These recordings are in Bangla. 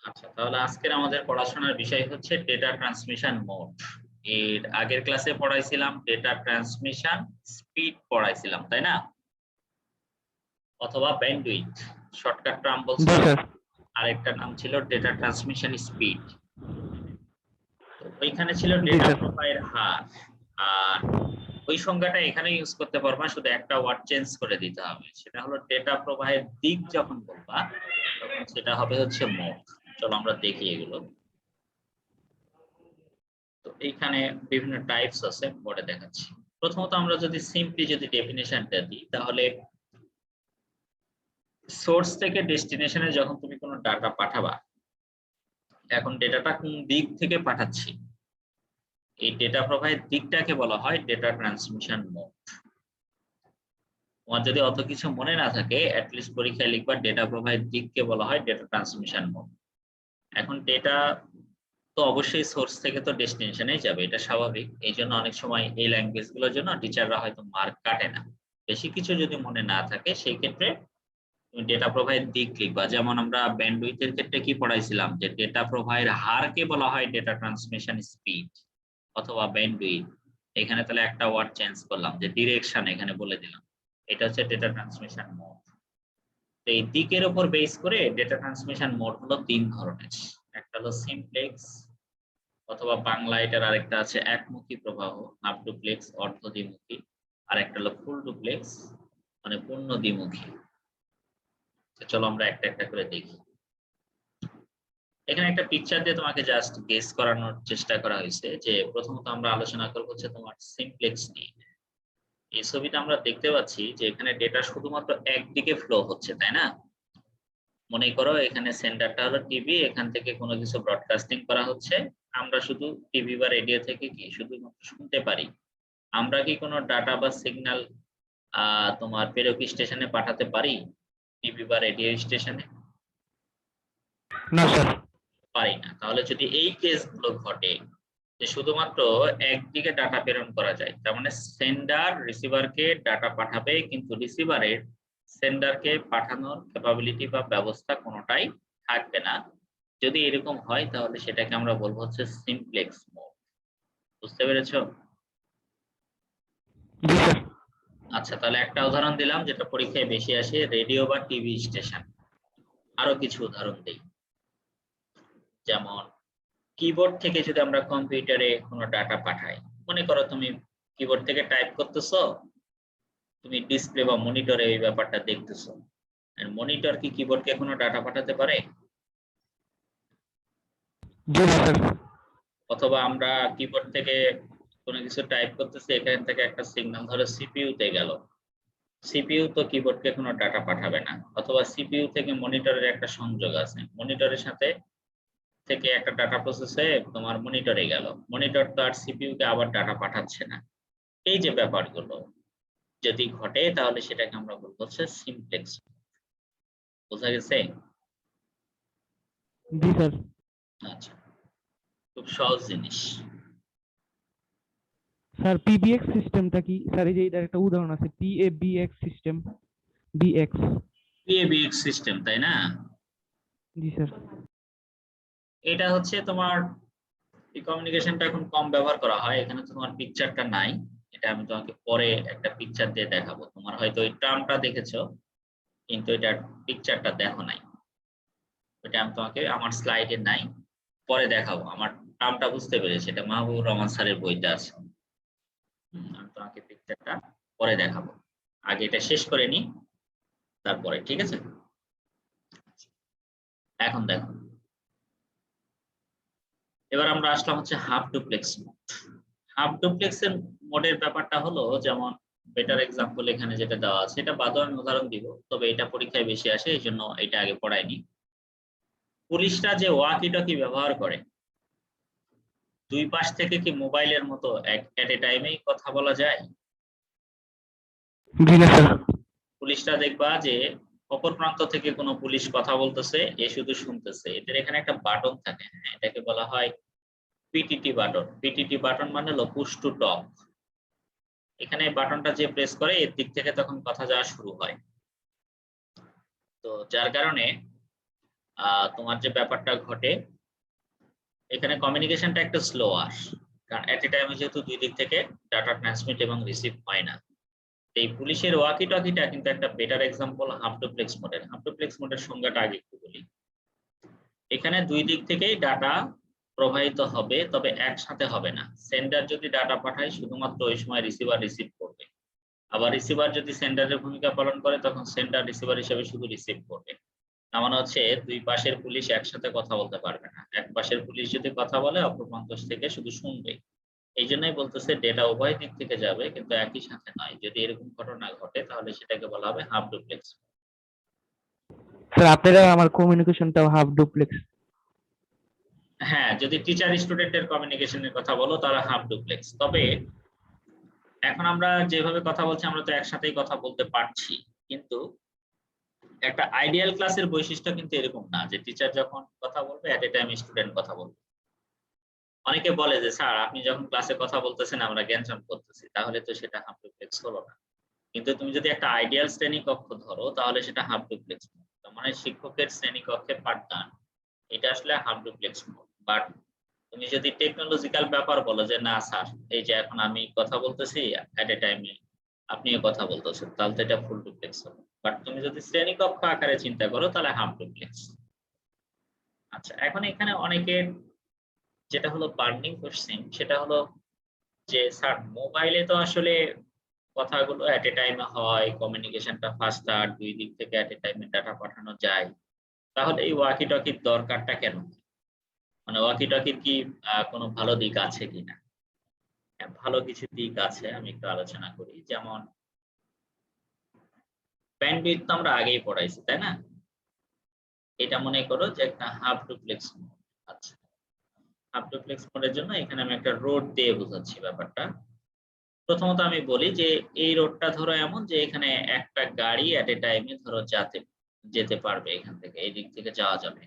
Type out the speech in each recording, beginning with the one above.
আচ্ছা, তাহলে আজকের আমাদের পড়াশোনার বিষয় হচ্ছে ডেটা ট্রান্সমিশন মোড। এর আগের ক্লাসে পড়াইছিলাম ডেটা ট্রান্সমিশন স্পিড পড়াইছিলাম, তাই না? অথবা ব্যান্ডউইথ, শর্টকাট টার্ম জি বলছিলাম। স্যার। আরেকটা নাম ছিল ডেটা ট্রান্সমিশন স্পিড। তো ওইখানে ছিল জি ডেটা স্যার। প্রবাহের হার। আর ওই সংজ্ঞাটা এখানে ইউজ করতে পারবা, শুধু একটা ওয়ার্ড চেঞ্জ করে দিতে হবে। সেটা হলো ডেটা প্রবাহের দিক যখন বলবা তখন সেটা হবে হচ্ছে মোড। চলো আমরা দেখি এগুলো। তো এইখানে বিভিন্ন টাইপস আছে, পরে দেখাচ্ছি। প্রথমত আমরা যদি সিম্পলি ডেফিনেশনটা দিই, তাহলে সোর্স থেকে ডেস্টিনেশনে যখন তুমি কোনো ডাটা পাঠাবা, এখন ডেটাটা কোন দিক থেকে পাঠাচ্ছি, এই ডেটা প্রবাহের দিকটাকে বলা হয় ডেটা ট্রান্সমিশন মোড। তোমার যদি অত কিছু মনে না থাকে, অ্যাটলিস্ট পরীক্ষায় লিখবা ডেটা প্রবাহের দিককে বলা হয় ডেটা ট্রান্সমিশন মোড। এখন ডেটা তো অবশ্যই সোর্স থেকে তো ডেস্টিনেশনেই যাবে, এটা স্বাভাবিক। এই জন্য অনেক সময় এই ল্যাঙ্গুয়েজ গুলোর জন্য টিচাররা হয়তো মার্ক কাটে না। বেশি কিছু যদি মনে না থাকে সেই ক্ষেত্রে তুমি ডেটা প্রবাহের দিক লিখবা। যেমন আমরা ব্যান্ডউইথের ক্ষেত্রে কি পড়াইছিলাম, যে ডেটা প্রবাহের হারকে বলা হয় ডেটা ট্রান্সমিশন স্পিড অথবা ব্যান্ডউইথ। এখানে তাহলে একটা ওয়ার্ড চেঞ্জ করলাম, যে ডিরেকশন এখানে বলে দিলাম। এটা হচ্ছে ডেটা ট্রান্সমিশন মোড। তো এই দিকের উপর বেস করে ডেটা ট্রান্সমিশন মোড হলো তিন ধরনের। একটা হলো সিমপ্লেক্স, অথবা বাংলা এটার আরেকটা আছে একমুখী প্রবাহ, হাফ ডুপ্লেক্স অর্ধ দ্বিমুখী। আর একটা হলো ফুল ডুপ্লেক্স, মানে পূর্ণ দ্বিমুখী। চলো আমরা একটা একটা করে দেখি। এখানে একটা পিকচার দিয়ে তোমাকে জাস্ট গেস করানোর চেষ্টা করা হয়েছে। যে প্রথমত আমরা আলোচনা করবো হচ্ছে তোমার সিমপ্লেক্স নিয়ে। এই ছবিটা আমরা দেখতে পাচ্ছি যে এখানে ডেটা শুধুমাত্র একদিকে ফ্লো হচ্ছে, তাই না? মনে করো এখানে সেন্টারটা হলো টিভি, এখান থেকে কোনো কিছু ব্রডকাস্টিং করা হচ্ছে। আমরা শুধু টিভি বা রেডিও থেকে কি শুধুমাত্র শুনতে পারি। আমরা কি কোনো ডাটা বা সিগন্যাল তোমার প্রেরক স্টেশনে পাঠাতে পারি, টিভি বা রেডিও স্টেশনে? না স্যার। পারি না। তাহলে যদি এই কেসগুলো ঘটে যে শুধুমাত্র একদিকে ডাটা প্রেরণ করা যায়, তার মানে সেন্ডার রিসিভারকে ডাটা পাঠাবে, কিন্তু রিসিভারের সেন্ডারকে পাঠানোর ক্যাপাবিলিটি বা ব্যবস্থা কোনোটাই থাকবে না। যদি এরকম হয় তাহলে সেটাকে আমরা বলবো হচ্ছে সিমপ্লেক্স মোড। বুঝতে পেরেছো? জি স্যার। আচ্ছা, তাহলে একটা উদাহরণ দিলাম যেটা পরীক্ষায় বেশি আসে, রেডিও বা টিভি স্টেশন। আরো কিছু উদাহরণ দেই। যেমন কিবোর্ড থেকে যদি আমরা কম্পিউটারে কোনো ডাটা পাঠাই, মনে করো তুমি কিবোর্ড থেকে টাইপ করতেছো, তুমি ডিসপ্লে বা মনিটরে এই ব্যাপারটা দেখতেছো। আর মনিটর কি কিবোর্ডকে কোনো ডাটা পাঠাতে পারে? জি স্যার। অথবা আমরা কিবোর্ড থেকে কোনো কিছু টাইপ করতেছি, এখান থেকে একটা সিগন্যাল ধরো সিপিইউ তে গেল। সিপিইউ তো কিবোর্ডকে কোনো ডাটা পাঠাবে না। অথবা সিপিইউ থেকে মনিটরের একটা সংযোগ আছে, মনিটরের সাথে থেকে একটা ডাটা প্রসেস হয়ে তোমার মনিটরে গেল। মনিটর তো আর সিপিইউ কে আবার ডাটা পাঠাচ্ছে না। এই যে ব্যাপারগুলো যদি ঘটে তাহলে সেটাকে আমরা বলবো হচ্ছে সিমপ্লেক্স। বোঝা গেছে? জি স্যার। আচ্ছা, খুব সহজ জিনিস। স্যার পিবিএক্স সিস্টেমটা কি স্যার? এই যে এটার একটা উদাহরণ আছে, পিএবিএক্স সিস্টেম, বিএক্স। পিএবিএক্স সিস্টেম, তাই না? জি স্যার। এটা হচ্ছে তোমার এই কমিউনিকেশনটা এখন কম ব্যবহার করা হয়। এখানে তোমার পিকচারটা নাই, এটা আমি তোমাকে পরে একটা পিকচার দিয়ে দেখাবো। তোমার হয়তো এই টার্মটা দেখেছো, কিন্তু এটার পিকচারটা দেখো নাই। এটা আমি তোমাকে আমার স্লাইডে নাই, পরে দেখাবো। আমার টার্মটা বুঝতে পেরেছি, এটা মাহবুবুর রহমান স্যারের বইতে আছে। আমি তোমাকে পিকচারটা পরে দেখাবো, আগে এটা শেষ করে নি, তারপরে। ঠিক আছে? এখন দেখো, এবার আমরা আসলাম হচ্ছে half duplex mode. Half duplex এর মোডের ব্যাপারটা হলো, যেমন বেটার এক্সাম্পল এখানে যেটা দেওয়া আছে, এটা বাদও আমি উদাহরণ দিব, তবে এটা পরীক্ষায় বেশি আসে এই জন্য এটা আগে পড়াইনি। পুলিশরা যে ওয়াকি টকি ব্যবহার করে, দুই পাশ থেকে কি মোবাইলের মতো এট এ টাইমেই কথা বলা যায়? জি না স্যার। পুলিশরা দেখবা যে অপর প্রান্ত থেকে কোনো পুলিশ কথা বলতেছে, এ শুধু শুনতেছে। এদের এখানে একটা বাটন থাকে, হ্যাঁ, এটাকে বলা হয় পিটিটি বাটন। পিটিটি বাটন মানে হলো পুশ টু টক। এখানে বাটনটা যে প্রেস করে এর দিক থেকে তখন কথা যাওয়া শুরু হয়। তো যার কারণে তোমার যে ব্যাপারটা ঘটে এখানে কমিউনিকেশনটা একটু স্লো কারণ এট এ টাইমে যেহেতু দুই দিক থেকে ডাটা ট্রান্সমিট এবং রিসিভ হয় না। এই পুলিশের ওয়াকি টকিটা কিন্তু একটা বেটার এক্সাম্পল হাফ ডুপ্লেক্স মোডের। হাফ ডুপ্লেক্স মোডের সংজ্ঞাটা আগে একটু বলি। এখানে দুই দিক থেকেই ডাটা প্রবাহিত হবে, তবে একসাথে হবে না। সেন্ডার যদি ডাটা পাঠায় শুধুমাত্র ওই সময় রিসিভার রিসিভ করবে, আবার রিসিভার যদি সেন্ডারের ভূমিকা পালন করে তখন সেন্ডার রিসিভার হিসেবে শুধু রিসিভ করবে। তার মানে হচ্ছে দুই পাশের পুলিশ একসাথে কথা বলতে পারবে না। এক পাশের পুলিশ যদি কথা বলে অপর প্রান্ত থেকে শুধু শুনবে। এই জন্যই বলতেছে ডেটা উভয় দিক থেকে যাবে কিন্তু একই সাথে নয়। যদি এরকম ঘটনা ঘটে তাহলে সেটাকে বলা হবে হাফ ডুপ্লেক্স। স্যার আপনারা আমার কমিউনিকেশনটাও হাফ ডুপ্লেক্স। হ্যাঁ, যদি টিচার স্টুডেন্টের কমিউনিকেশনের কথা বলো তাহলে হাফ ডুপ্লেক্স। তবে এখন আমরা যেভাবে কথা বলছি আমরা তো একসাথেই কথা বলতে পারছি, কিন্তু একটা আইডিয়াল ক্লাসের বৈশিষ্ট্য কিন্তু এরকম না যে টিচার যখন কথা বলবে এট এ টাইম স্টুডেন্ট কথা বলবে। অনেকে বলে যে স্যার আপনি যখন ক্লাসে কথা বলতেছেন আমরা জ্ঞানজাম করতেছি, তাহলে তো সেটা হাফ ডুপ্লেক্স হলো না। কিন্তু তুমি যদি একটা আইডিয়াল শ্রেণী কক্ষ ধরো তাহলে সেটা হাফ ডুপ্লেক্স মোড। তার মানে শিক্ষকের শ্রেণী কক্ষে পাঠদান, এটা আসলে হাফ ডুপ্লেক্স মোড। বাট তুমি যদি টেকনোলজিক্যাল ব্যাপার বলো যে না স্যার এই যে এখন আমি কথা বলতেছি এট এ টাইমে আপনিও কথা বলতেছেন, তাহলে তো এটা ফুল ডুপ্লেক্স হবে। বাট তুমি যদি শ্রেণী কক্ষ আকারে চিন্তা করো তাহলে হাফ ডুপ্লেক্স। আচ্ছা, এখন এখানে অনেকের যেটা হলো বার্নিং কোশ্চেন সেটা হলো যে স্যার মোবাইলে তো আসলে কথাগুলো এট এ টাইমে হয়, কমিউনিকেশনটা ফাস্টার, দুই দিক থেকে এট এ টাইমে ডাটা পাঠানো যায়। তাহলে এই ওয়াকি টকির দরকারটা কেন? মানে ওয়াকি টকির কি কোনো ভালো দিক আছে কিনা? হ্যাঁ, ভালো কিছু দিক আছে, আমি একটু আলোচনা করি। যেমন ব্যান্ডউইথ তো আমরা আগেই পড়াইছি, তাই না? এটা মনে করো যে একটা হাফ ডুপ্লেক্স মোড। আচ্ছা, হাফ ডুপ্লেক্স মোডের জন্য এখানে আমি একটা রোড দিয়ে বোঝাচ্ছি ব্যাপারটা। প্রথমত আমি বলি যে এই রোডটা ধরো এমন যে এখানে একটা গাড়ি এট এ টাইমে ধরো যেতে পারবে, এখান থেকে এই দিক থেকে যাওয়া যাবে।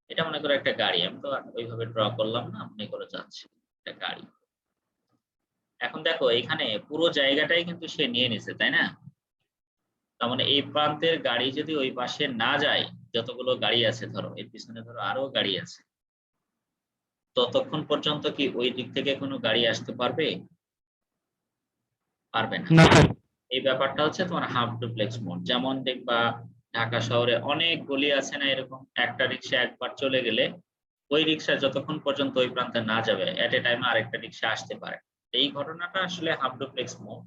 এটা মনে করো একটা গাড়ি, আমি তো আর ওইভাবে ড্র করলাম না, মনে করে যাচ্ছে একটা গাড়ি। এখন দেখো এখানে পুরো জায়গাটাই কিন্তু সে নিয়ে নিছে, তাই না? তার মানে এই প্রান্তের গাড়ি যদি ওই পাশে না যায়, যতগুলো গাড়ি আছে ধরো এর পিছনে ধরো আরো গাড়ি আছে, ততক্ষণ পর্যন্ত কি ওই দিক থেকে কোনো গাড়ি আসতে পারবে? পারবে না। না স্যার। এই ব্যাপারটা হচ্ছে তোমার হাফ ডুপ্লেক্স মোড। যেমন দেখবা ঢাকা শহরে অনেক গলি আছে না, এরকম একটা রিক্সা একবার চলে গেলে ওই রিক্সা যতক্ষণ পর্যন্ত ওই প্রান্তে না যাবে এট এ টাইমে আরেকটা রিক্সা আসতে পারে। এই ঘটনাটা আসলে হাফ ডুপ্লেক্স মোড।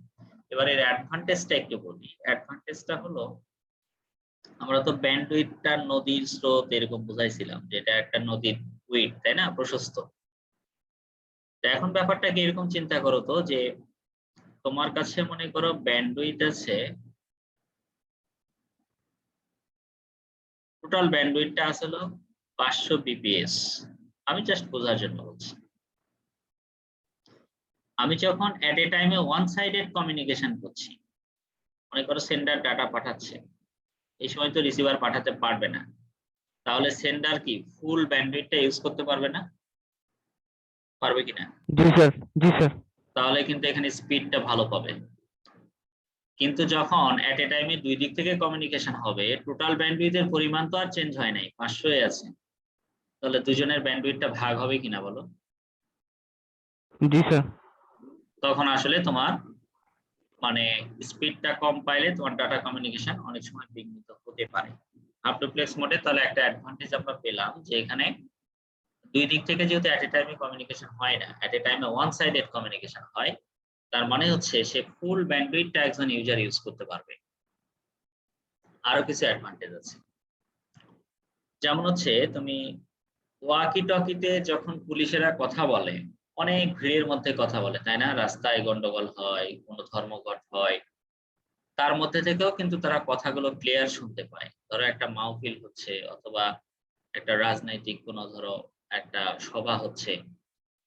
এবার এর অ্যাডভান্টেজটা একটু বলি। অ্যাডভান্টেজটা হলো আমরা তো ব্যান্ডউইথটা নদীর স্রোত এরকম বুঝাইছিলাম, যেটা একটা নদীর উইড, তাই না, প্রশস্ত। তো এখন ব্যাপারটা কি এরকম চিন্তা করো তো যে তোমার কাছে মনে করো ব্যান্ডউইথ আছে, টোটাল ব্যান্ডউইথটা আসলে 500 বিপিএস। আমি জাস্ট বোঝার জন্য বলছি। আমি যখন এট এ টাইমে ওয়ান সাইডেড কমিউনিকেশন করছি, মনে করো সেন্ডার ডাটা পাঠাচ্ছে, এই সময় তো রিসিভার পাঠাতে পারবে না, তাহলে সেন্ডার কি ফুল ব্যান্ডউইথটা ইউজ করতে পারবে না? পারবে কিনা? জি স্যার। জি স্যার। তাহলে কিন্তু এখানে স্পিডটা ভালো পাবে। কিন্তু যখন এট এ টাইমে দুই দিক থেকে কমিউনিকেশন হবে, টোটাল ব্যান্ডউইথের পরিমাণ তো আর চেঞ্জ হয় নাই, 500 আছে। তাহলে দুজনের ব্যান্ডউইথটা ভাগ হবে কিনা বলো? জি স্যার। তখন আসলে তোমার মানে স্পিডটা কম পাইলে তোমার ডাটা কমিউনিকেশন অনেক সময় বিঘ্নিত হতে পারে। হাফ ডুপ্লেক্স মোডে তাহলে একটা অ্যাডভান্টেজ আমরা পেলাম যে এখানে দুই দিক থেকে যেহেতু এট এ টাইমে কমিউনিকেশন হয় না, এট এ টাইমে ওয়ান সাইডেড কমিউনিকেশন হয়, তার মানে হচ্ছে সে ফুল ব্যান্ডউইথটা একজন ইউজার ইউজ করতে পারবে। আরো কিছু অ্যাডভান্টেজ আছে, যেমন হচ্ছে তুমি ওয়াকি টকিতে যখন পুলিশেরা কথা বলে, অনেক ভিড়ের মধ্যে কথা বলে, তাই না? রাস্তায় গন্ডগোল হয়, কোনো ধর্মঘট হয়, তার মধ্যে থেকেও কিন্তু তারা কথাগুলো ক্লিয়ার শুনতে পায়। ধরো একটা মাহফিল হচ্ছে অথবা একটা রাজনৈতিক কোনো ধরো একটা সভা হচ্ছে,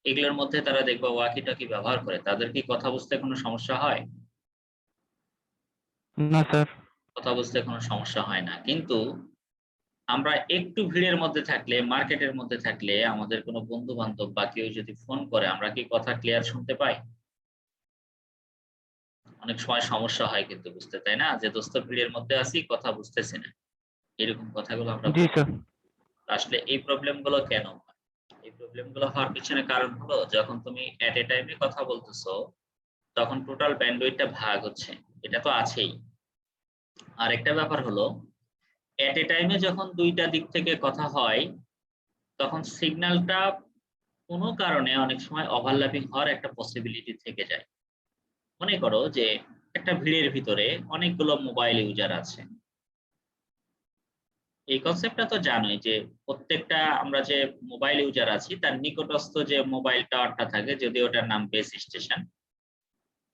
এগুলোর মধ্যে তারা দেখবা ওয়াকি টকি ব্যবহার করে। তাদের কি কথা বুঝতে কোনো সমস্যা হয়? না স্যার। কথা বুঝতে কোনো সমস্যা হয় না। কিন্তু আমরা একটু ভিড়ের মধ্যে থাকলে, মার্কেটের মধ্যে থাকলে, আমাদের কোনো বন্ধু বান্ধব বা কেউ যদি ফোন করে, আমরা কি কথা ক্লিয়ার শুনতে পাই? অনেক সময় সমস্যা হয় কিন্তু বুঝতে, তাই না? যে দোস্ত ভিড়ের মধ্যে আছি, কথা বুঝতেছি না, এরকম কথাগুলো আমরা জি বলি। স্যার। আসলে এই প্রবলেম গুলো কেন হয়? এই প্রবলেম গুলো হওয়ার পিছনে কারণ হলো যখন তুমি এট এ টাইমে কথা বলতেছো তখন টোটাল ব্যান্ডউইথটা ভাগ হচ্ছে। এটা তো আছেই। আরেকটা ব্যাপার হলো এট এ টাইমে যখন ২ টা দিক থেকে কথা হয় তখন সিগন্যালটা কোনো কারণে অনেক সময় ওভারল্যাপিং হওয়ার একটা পসিবিলিটি থেকে যায়। মনে করো যে একটা ভিড়ের ভিতরে অনেকগুলো মোবাইল ইউজার আছে। এই কনসেপ্টটা তো জানোই যে প্রত্যেকটা আমরা যে মোবাইল ইউজার আছি তার নিকটস্থ যে মোবাইল টাওয়ারটা থাকে যদিও ওটার নাম বেস স্টেশন,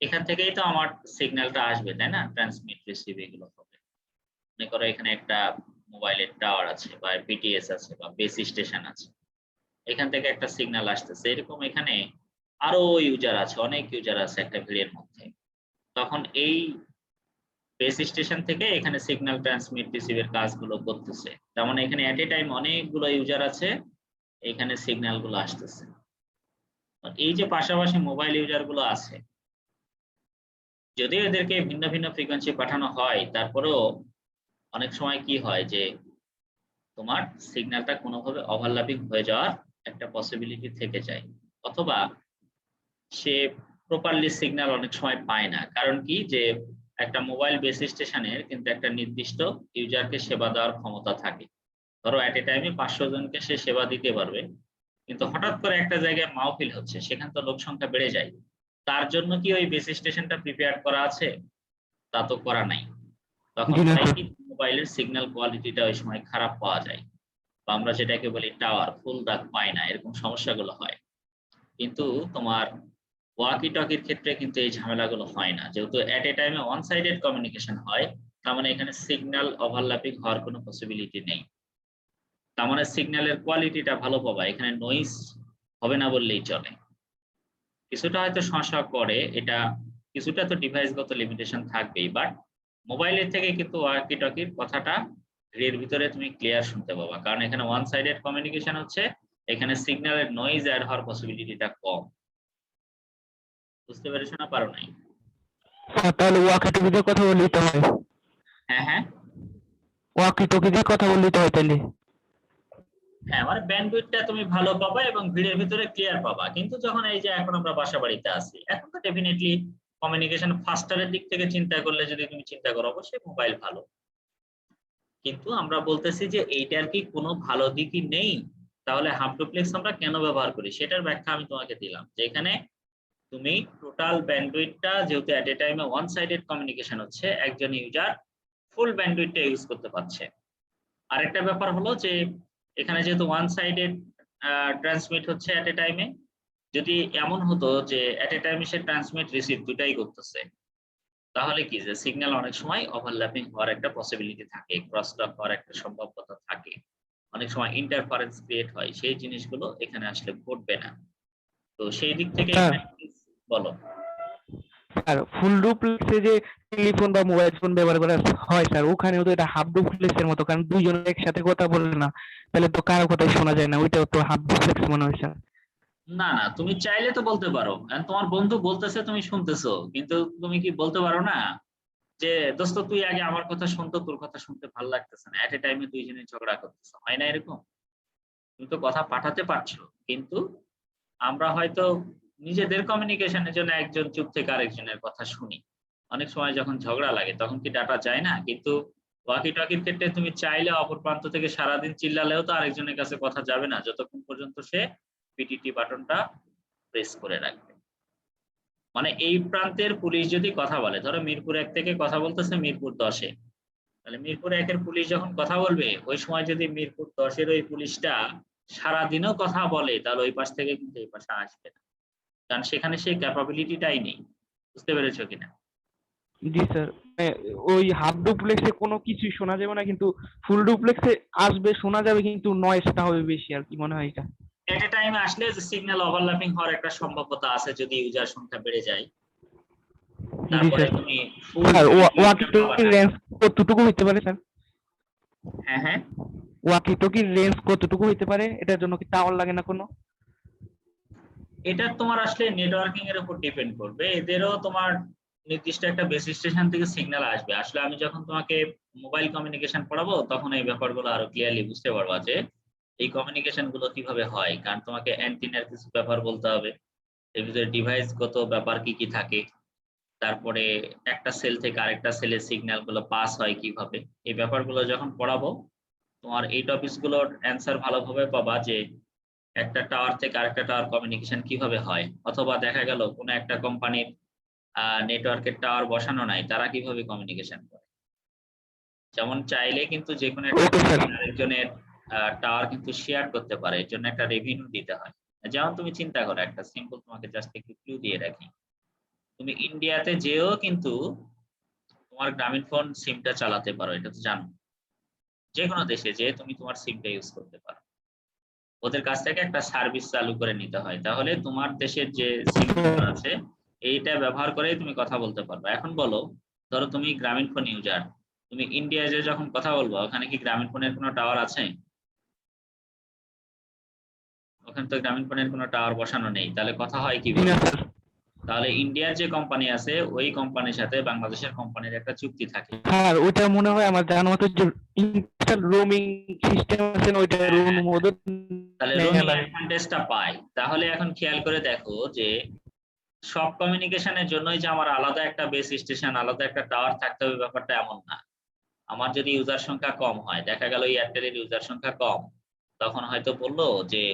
এখান থেকেই তো আমার সিগন্যালটা আসবে, তাই না? ট্রান্সমিট রিসিভ এগুলো হবে। মনে করো এখানে একটা মোবাইলের টাওয়ার আছে বা বিটিএস আছে বা বেস স্টেশন আছে। এখান থেকে একটা সিগন্যাল আসতেছে। এরকম এখানে আরো ইউজার আছে, অনেক ইউজার আছে একটা ভিড়ের মধ্যে। তখন এই বেস স্টেশন থেকে এখানে সিগন্যাল ট্রান্সমিট রিসিভ এর কাজগুলো করতেছে। তার মানে এখানে এট এ টাইম অনেকগুলো ইউজার আছে, এখানে সিগন্যাল গুলো আসতেছে। আর এই যে পাশাপাশি মোবাইল ইউজার গুলো আছে, যদিও এদেরকে ভিন্ন ভিন্ন ফ্রিকোয়েন্সি পাঠানো হয় তারপরেও অনেক সময় কি হয় যে তোমার সিগন্যালটা কোনোভাবে ওভারল্যাপিং হয়ে যাওয়ার একটা পসিবিলিটি থেকে যায়, অথবা সে প্রপারলি সিগন্যাল অনেক সময় পায় না। কারণ কি যে একটা মোবাইল বেস স্টেশনের কিন্তু একটা নির্দিষ্ট ইউজারকে সেবা দেওয়ার ক্ষমতা থাকে। ধরো এট এ টাইমে ৫০০ জনকে সে সেবা দিতে পারবে। কিন্তু হঠাৎ করে একটা জায়গায় মাহফিল হচ্ছে, সেখানে তো লোক সংখ্যা বেড়ে যায়। তার জন্য কি ওই বেস স্টেশনটা প্রিপেয়ার করা আছে? তা তো করা নাই। তখন জি না হয় স্যার। কি মোবাইলের সিগন্যাল কোয়ালিটিটা ওই সময় খারাপ পাওয়া যায়। বা আমরা যেটাকে বলি টাওয়ার ফুল দাগ পায় না, এরকম সমস্যাগুলো হয়। কিন্তু তোমার ওয়াকি টকির ক্ষেত্রে কিন্তু এই ঝামেলাগুলো হয় না। যেহেতু এট এ টাইমে ওয়ান সাইডেড কমিউনিকেশন হয়, তার মানে এখানে সিগন্যাল ওভারল্যাপিং হওয়ার কোনো পসিবিলিটি নেই। তার মানে সিগন্যালের কোয়ালিটিটা ভালো পাবা। এখানে নয়েজ হবে না বললেই চলে। কিছুটা হয়তো সমস্যা করে, এটা কিছুটা তো ডিভাইসগত লিমিটেশন থাকবেই। বাট মোবাইলের থেকে কিন্তু ওয়াকি টকির কথাটা এর ভিতরে তুমি ক্লিয়ার শুনতে পাবা। কারণ এখানে ওয়ান সাইডেড কমিউনিকেশন হচ্ছে, এখানে সিগন্যালের নয়েজ এড হওয়ার পসিবিলিটিটা কম। বুঝতে পেরেছো না পারো নাই? স্যার তাহলে ওয়াকি টকি দিয়ে কথা বললেই তো হয়। হ্যাঁ, হ্যাঁ। ওয়াকি টকি দিয়ে কথা বললেই তো হয় তাইলে। হ্যাঁ, মানে ব্যান্ডউইথটা তুমি ভালো পাবা এবং ভিড়ের ভিতরে ক্লিয়ার পাবা। কিন্তু যখন এই যে এখন আমরা বাসাবাড়িতে আছি, এখন তো ডেফিনিটলি কমিউনিকেশন ফাস্টারের দিক থেকে চিন্তা করলে যদি তুমি চিন্তা করো অবশ্যই মোবাইল ভালো। কিন্তু আমরা বলতেছি যে এইটার কি কোনো ভালো দিকই নেই? তাহলে হাফ ডুপ্লেক্স আমরা কেন ব্যবহার করি সেটার ব্যাখ্যা আমি তোমাকে দিলাম। যে এখানে তুমি টোটাল ব্যান্ডউইথটা যেহেতু এট এ টাইমে ওয়ান সাইডেড কমিউনিকেশন হচ্ছে, একজন ইউজার ফুল ব্যান্ডউইথটা ইউজ করতে পারছে। আরেকটা ব্যাপার হলো যে এখানে যেহেতু ওয়ান সাইডেড ট্রান্সমিট হচ্ছে এট এ টাইমে, যদি এমন হতো যে এট এ টাইমে সে ট্রান্সমিট রিসিভ দুটাই করতেছে, তাহলে কি যে সিগন্যাল অনেক সময় ওভারল্যাপিং হওয়ার একটা পসিবিলিটি থাকে, ক্রস টক হওয়ার একটা সম্ভাব্যতা থাকে। অনেক সময় ইন্টারফারেন্স ক্রিয়েট হয়। সেই জিনিসগুলো এখানে আসলে ঘটবে না। তো সেই দিক থেকে স্যার এখানে বলো। স্যার ফুল ডুপ্লেক্সে যে টেলিফোন বা মোবাইল ফোন ব্যবহার করা হয় স্যার, ওখানেও তো এটা হাফ ডুপ্লেক্সের মতো, কারণ দুইজন একসাথে কথা বলে না, তাহলে তো কারো কথাই শোনা যায় না, ওইটাও তো হাফ ডুপ্লেক্স মনে হয় স্যার। না, না, তুমি চাইলে তো বলতে পারো। তোমার বন্ধু বলতেছে তুমি শুনতেছো, কিন্তু তুমি কি বলতে পারো না যে দোস্ত তুই আগে আমার কথা শুনতো, তোর কথা শুনতে ভালো লাগতেছে না, এট এ টাইমে দুইজনে ঝগড়া করতেছে, হয় না এরকম? তুমি তো কথা পাঠাতে পারছো, কিন্তু আমরা হয়তো নিজেদের কমিউনিকেশনের জন্য একজন চুপ থেকে আরেকজনের কথা শুনি। অনেক সময় যখন ঝগড়া লাগে তখন কি ডাটা যায় না? কিন্তু ওয়াকি টকির ক্ষেত্রে তুমি চাইলে অপর প্রান্ত থেকে সারাদিন চিল্লালেও তো আরেকজনের কাছে কথা যাবে না, যতক্ষণ পর্যন্ত সে পিটিটি বাটনটা প্রেস করে রাখবে। মানে এই প্রান্তের পুলিশ যদি কথা বলে, ধরো মিরপুর ১ থেকে কথা বলতেছে মিরপুর ১০-এ, তাহলে মিরপুর ১-এর পুলিশ যখন কথা বলবে ওই সময় যদি মিরপুর ১০-এর ওই পুলিশটা সারাদিনও কথা বলে, তাহলে ওই পাশ থেকে কিন্তু এই পাশে আসবে না। কারণ সেখানে সেই ক্যাপাবিলিটিটাই নেই। বুঝতে পেরেছো কিনা? জি স্যার। ওই হাফ ডুপ্লেক্সে কোনো কিছুই শোনা যাবে না, কিন্তু ফুল ডুপ্লেক্সে আসবে, শোনা যাবে, কিন্তু নয়েজটা হবে বেশি আর কি, মনে হয় এটা। এট এ টাইমে আসলে যে সিগন্যাল ওভারল্যাপিং হওয়ার একটা সম্ভাব্যতা আছে যদি ইউজার সংখ্যা বেড়ে যায়। জি তারপরে স্যার। তুমি ফুল স্যার ওয়াকি পিটিপিটা পাবা টকির না। রেঞ্জ কতটুকু হইতে পারে স্যার? হ্যাঁ, হ্যাঁ। ওয়াকি টকির রেঞ্জ কতটুকু হইতে পারে? এটার জন্য কি টাওয়ার লাগে না কোনো? এটা তোমার আসলে নেটওয়ার্কিং এর উপর ডিপেন্ড করবে। এদেরও তোমার নির্দিষ্ট একটা বেস স্টেশন থেকে সিগন্যাল আসবে। আসলে আমি যখন তোমাকে মোবাইল কমিউনিকেশন পড়াবো তখন এই ব্যাপারগুলো আরো ক্লিয়ারলি বুঝতে পারবা যে এই কমিউনিকেশন গুলো কিভাবে হয়, কারণ তোমাকে অ্যান্টিনার কিছু ব্যাপার বলতে হবে, এর ভিতরে ডিভাইসগত ব্যাপার কি কি থাকে, তারপরে একটা সেল থেকে আরেকটা সেলে সিগন্যাল গুলো পাস হয় কিভাবে, এই ব্যাপারগুলো যখন পড়াবো তোমার এই টপিকস গুলোর অ্যান্সার ভালোভাবে পাবা যে একটা টাওয়ার থেকে আরেকটা টাওয়ার কমিউনিকেশন কিভাবে হয়, অথবা দেখা গেল কোনো একটা কোম্পানির নেটওয়ার্কের টাওয়ার বসানো নাই, তারা কিভাবে কমিউনিকেশন করে। যেমন চাইলে কিন্তু যে কোনো একটা ওকে স্যার। কোম্পানি আরেকজনের টাওয়ার কিন্তু শেয়ার করতে পারে, এর জন্য একটা রেভিনিউ দিতে হয়। যেমন তুমি চিন্তা করো, একটা সিম্পল তোমাকে জাস্ট একটু ক্লু দিয়ে রাখি, তুমি ইন্ডিয়াতে যেও কিন্তু তোমার গ্রামীণ ফোন সিমটা চালাতে পারো, এটা তো জানো। যে কোনো দেশে যেয়ে তুমি তোমার সিমটা ইউজ করতে পারো, ওদের কাছ থেকে একটা সার্ভিস চালু করে নিতে হয়, তাহলে তোমার দেশের যে সিম নাম্বার আছে এইটা ব্যবহার করেই তুমি কথা বলতে পারবে। এখন বলো, ধরো তুমি গ্রামীণ ফোন ইউজার, তুমি ইন্ডিয়ায় যে যখন কথা বলবো ওখানে কি গ্রামীণ ফোনের কোনো টাওয়ার আছে? ওখানে তো গ্রামীণ ফোনের কোনো টাওয়ার বসানো নেই, তাহলে কথা হয় জি না কিভাবে? স্যার। তাহলে ইন্ডিয়ার যে কোম্পানি আছে ওই কোম্পানির সাথে বাংলাদেশের কোম্পানির একটা চুক্তি থাকে। স্যার ওইটা মনে হয় আমার জানা মতো যে ইন্টার রোমিং সিস্টেম আছে না, ওইটা হ্যাঁ, হ্যাঁ, হ্যাঁ। অনুমোদন তাহলে নেওয়া রোমিং লাগে। অ্যাডভান্টেজটা পাই। তাহলে এখন খেয়াল করে দেখো যে সব কমিউনিকেশনের জন্যই যে আমার আলাদা একটা বেস স্টেশন, আলাদা একটা টাওয়ার থাকতে হবে ব্যাপারটা এমন না। আমার যদি ইউজার সংখ্যা কম হয়, দেখা গেল এয়ারটেলের ইউজার সংখ্যা কম, তখন হয়তো বললো যে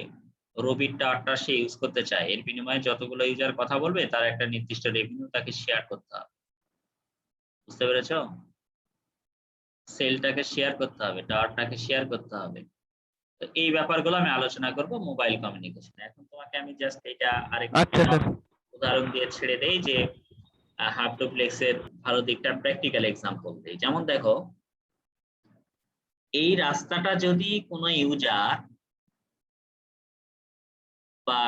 রবির টাওয়ারটা সে ইউজ করতে চায়, এর বিনিময়ে যতগুলো ইউজার কথা বলবে তার একটা নির্দিষ্ট রেভিনিউ তাকে শেয়ার করতে হবে। বুঝতে পেরেছো? সেলটাকে শেয়ার করতে হবে, টাওয়ারটাকে শেয়ার করতে হবে। তো এই ব্যাপারগুলো আমি আলোচনা করব মোবাইল কমিউনিকেশনে। এখন তোমাকে আমি জাস্ট এটা আরেকটু আচ্ছা স্যার। উদাহরণ দিয়ে ছেড়ে দেই যে হাফ ডুপ্লেক্স এর ভালো দিকটা প্র্যাকটিক্যাল এক্সাম্পল দেই। যেমন দেখো, এই রাস্তাটা যদি কোনো ইউজার বা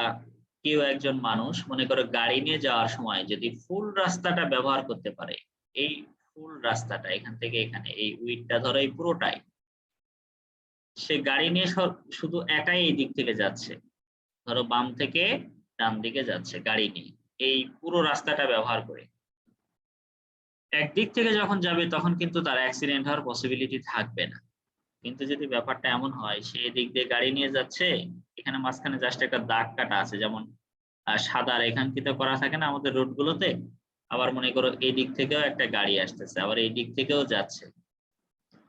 কেউ একজন মানুষ মনে করো গাড়ি নিয়ে যাওয়ার সময় যদি ফুল রাস্তাটা ব্যবহার করতে পারে, এই ফুল রাস্তাটা এখান থেকে এখানে এই উইডটা ধরো এই পুরোটাই, সে গাড়ি নিয়ে শুধু একাই এই দিক থেকে যাচ্ছে, ধরো বাম থেকে ডান দিকে যাচ্ছে গাড়ি নিয়ে এই পুরো রাস্তাটা ব্যবহার করে, একদিক থেকে যখন যাবে তখন কিন্তু তার অ্যাক্সিডেন্ট হওয়ার পসিবিলিটি থাকবে না। কিন্তু যদি ব্যাপারটা এমন হয় সে এদিক দিয়ে গাড়ি নিয়ে যাচ্ছে, এখানে মাঝখানে জাস্ট একটা দাগ কাটা আছে, যেমন সাদা রেখাঙ্কিত করা থাকে না আমাদের রোড গুলোতে, আবার মনে করো এই দিক থেকেও একটা গাড়ি আসতেছে, আবার এই দিক থেকেও যাচ্ছে।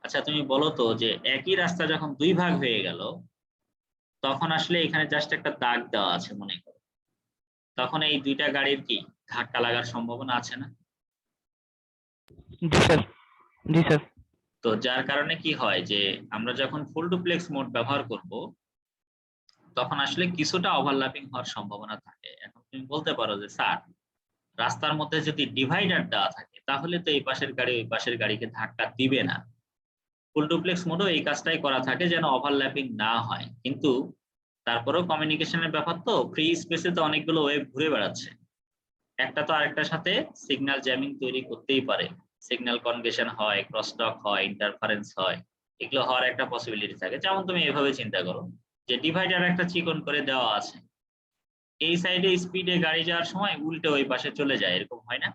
আচ্ছা তুমি বলো তো যে একই রাস্তা যখন দুই ভাগ হয়ে গেল, তখন আসলে এখানে জাস্ট একটা দাগ দেওয়া আছে মনে করো, তখন এই দুইটা গাড়ির কি ধাক্কা লাগার সম্ভাবনা আছে না? জি স্যার। জি স্যার। তো যার কারণে কি হয় যে আমরা যখন ফুল ডুপ্লেক্স মোড ব্যবহার করব তখন আসলে কিছুটা ওভারল্যাপিং হওয়ার সম্ভাবনা থাকে। এখন তুমি বলতে পারো যে স্যার, রাস্তার মধ্যে যদি ডিভাইডার দেওয়া থাকে তাহলে তো এই পাশের গাড়ি ওই পাশের গাড়িকে ধাক্কা দিবে না। ফুল ডুপ্লেক্স মোডেও এই কাজটাই করা থাকে যেন ওভারল্যাপিং না হয়, কিন্তু তারপরেও কমিউনিকেশনের ব্যাপার তো, ফ্রি স্পেসে তো অনেকগুলো ওয়েভ ঘুরে বেড়াচ্ছে, একটা তো আরেকটার সাথে সিগন্যাল জ্যামিং তৈরি করতেই পারে, সিগন্যাল কনগেশন হয়, ক্রসটক হয়, ইন্টারফারেন্স হয়, এগুলো হওয়ার একটা পসিবিলিটি থাকে। যেমন তুমি এভাবে চিন্তা করো যে ডিভাইডার একটা চিকন করে দেওয়া আছে, এই সাইডে স্পিডে গাড়ি যাওয়ার সময় উল্টে ওই পাশে চলে যায়, এরকম হয় না?